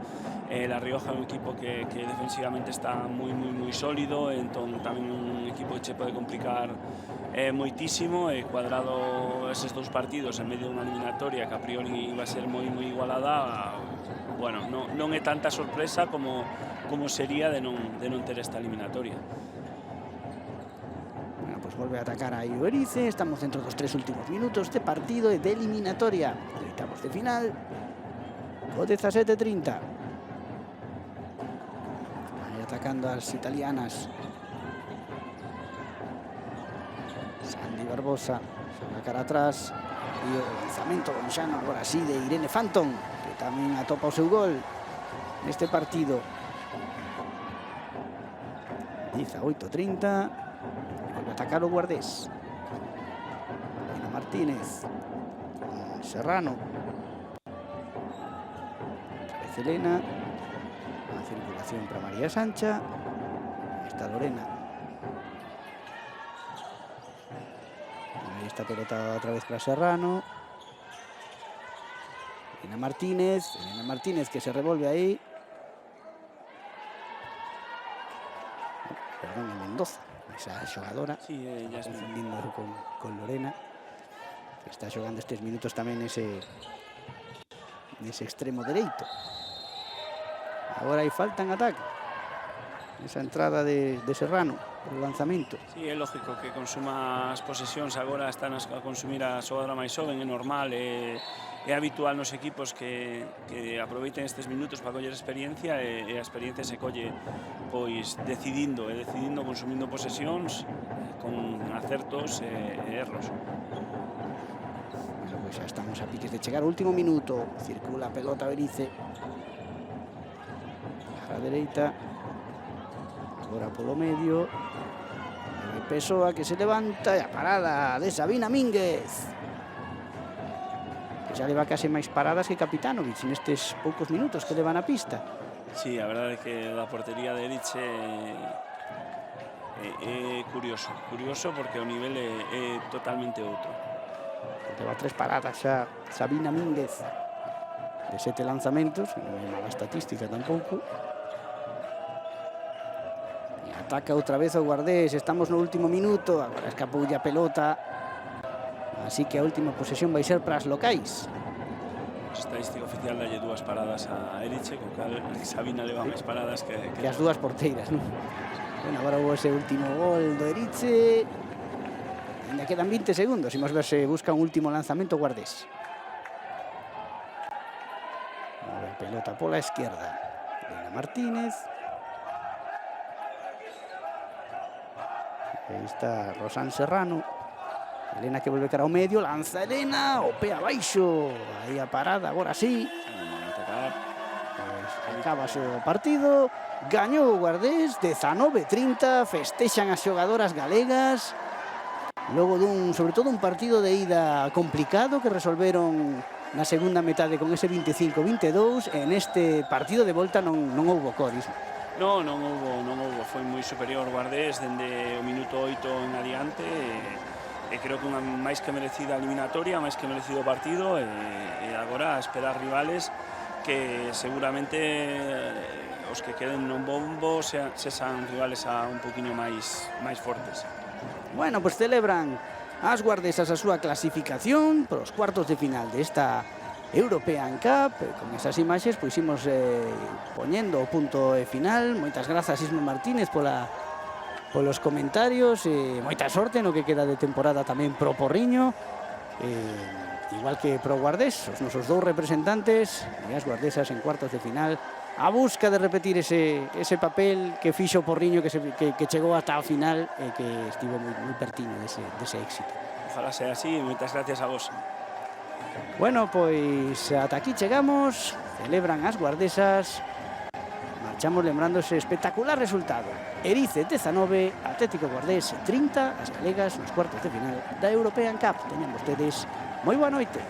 La Rioja é un equipo que defensivamente está moi sólido, entón tamén un equipo que che pode complicar moitísimo, e Cuadrado eses 2 partidos en medio dunha eliminatoria que a priori iba a ser moi igualada. Bueno, non é tanta sorpresa como sería de non ter esta eliminatoria. Bueno, pues volve a atacar aí o Erice. Estamos dentro dos 3 últimos minutos de partido e de eliminatoria. Oitavos de final, o 17:30. Aí atacando as italianas. Sandy Barbosa, a cara atrás, e o lanzamento lonxano agora sí de Irene Phantom, que tamén atopa o seu gol neste partido. 18:30. Volve a atacar o Guardés. Ana Martínez con Serrano. Otra vez Elena. A circulación para María Sancha. está Lorena. Ahí está pelota otra vez para Serrano. Elena Martínez que se revuelve ahí. Perdón, a Mendoza, esa xogadora. Sí, ya es confundindo con Lorena, que está xogando estes minutos tamén nese extremo dereito. Agora hai falta en ataque. Esa entrada de Serrano, o lanzamento. Sí, é lógico que consuma as posesións, agora están a consumir a xogadora máis xoven, é normal, é habitual nos equipos que aproveiten estes minutos para coller experiencia e a experiencia se colle pois decidindo consumindo posesións con acertos e erros. Bueno, pois xa estamos a piques de chegar o último minuto. Circula a pelota Erice a dereita. Agora polo medio. Pessoa que se levanta e a parada de Sabina Mínguez. Que xa leva case máis paradas que Kapitanovic nestes poucos minutos que levan a pista. Sí, a verdade é que a portería de Erice é curioso porque o nivel é totalmente outro. Leva 3 paradas xa Sabina Mínguez de 7 lanzamentos, non é mala estatística tampouco. Ataca outra vez o Guardés, estamos no último minuto, agora escapoulle a pelota, así que a última posesión vai ser para as locais. A estadística oficial dalle 2 paradas a Erice, con cal Sabina leva máis paradas que as 2 porteiras, non? Bueno, agora hubo ese último gol do Erice, ainda quedan 20 segundos, imos ver se busca un último lanzamento Guardés. Move a pelota pola esquerda, Elena Martínez. Aí está Rosán Serrano. Elena que volve cara ao medio, lanza Elena, o pé abaixo. Aí a parada, agora sí. Acabase o partido. Gañou o Guardés, 19-30. Festexan as xogadoras galegas. Logo sobre todo un partido de ida complicado que resolveron na segunda metade con ese 25-22. En este partido de volta non houbo codis. Non houbo, foi moi superior o Guardés dende o minuto 8 en adiante e creo que unha máis que merecida eliminatoria, máis que merecido partido e agora a esperar rivales que seguramente os que queden non bombo sexan rivales un poquinho máis fortes. Bueno, pues celebran as guardesas a súa clasificación para os cuartos de final desta European Cup. Con esas imaxes pois imos poñendo o punto final. Moitas grazas Isma Martínez polos comentarios e moita sorte no que queda de temporada tamén pro Porriño, igual que pro Guardés, os nosos 2 representantes e as guardesas en cuartos de final a busca de repetir ese papel que fixo o Porriño que chegou ata o final e que estivo moi pertiño dese éxito. Ojalá sea así, moitas gracias a vos. Bueno, pois ata aquí chegamos, celebran as guardesas, marchamos lembrando ese espectacular resultado. Erice 19, Atlético Guardés 30, as galegas nos cuartos de final da European Cup. Teñan vostedes moi boa noite.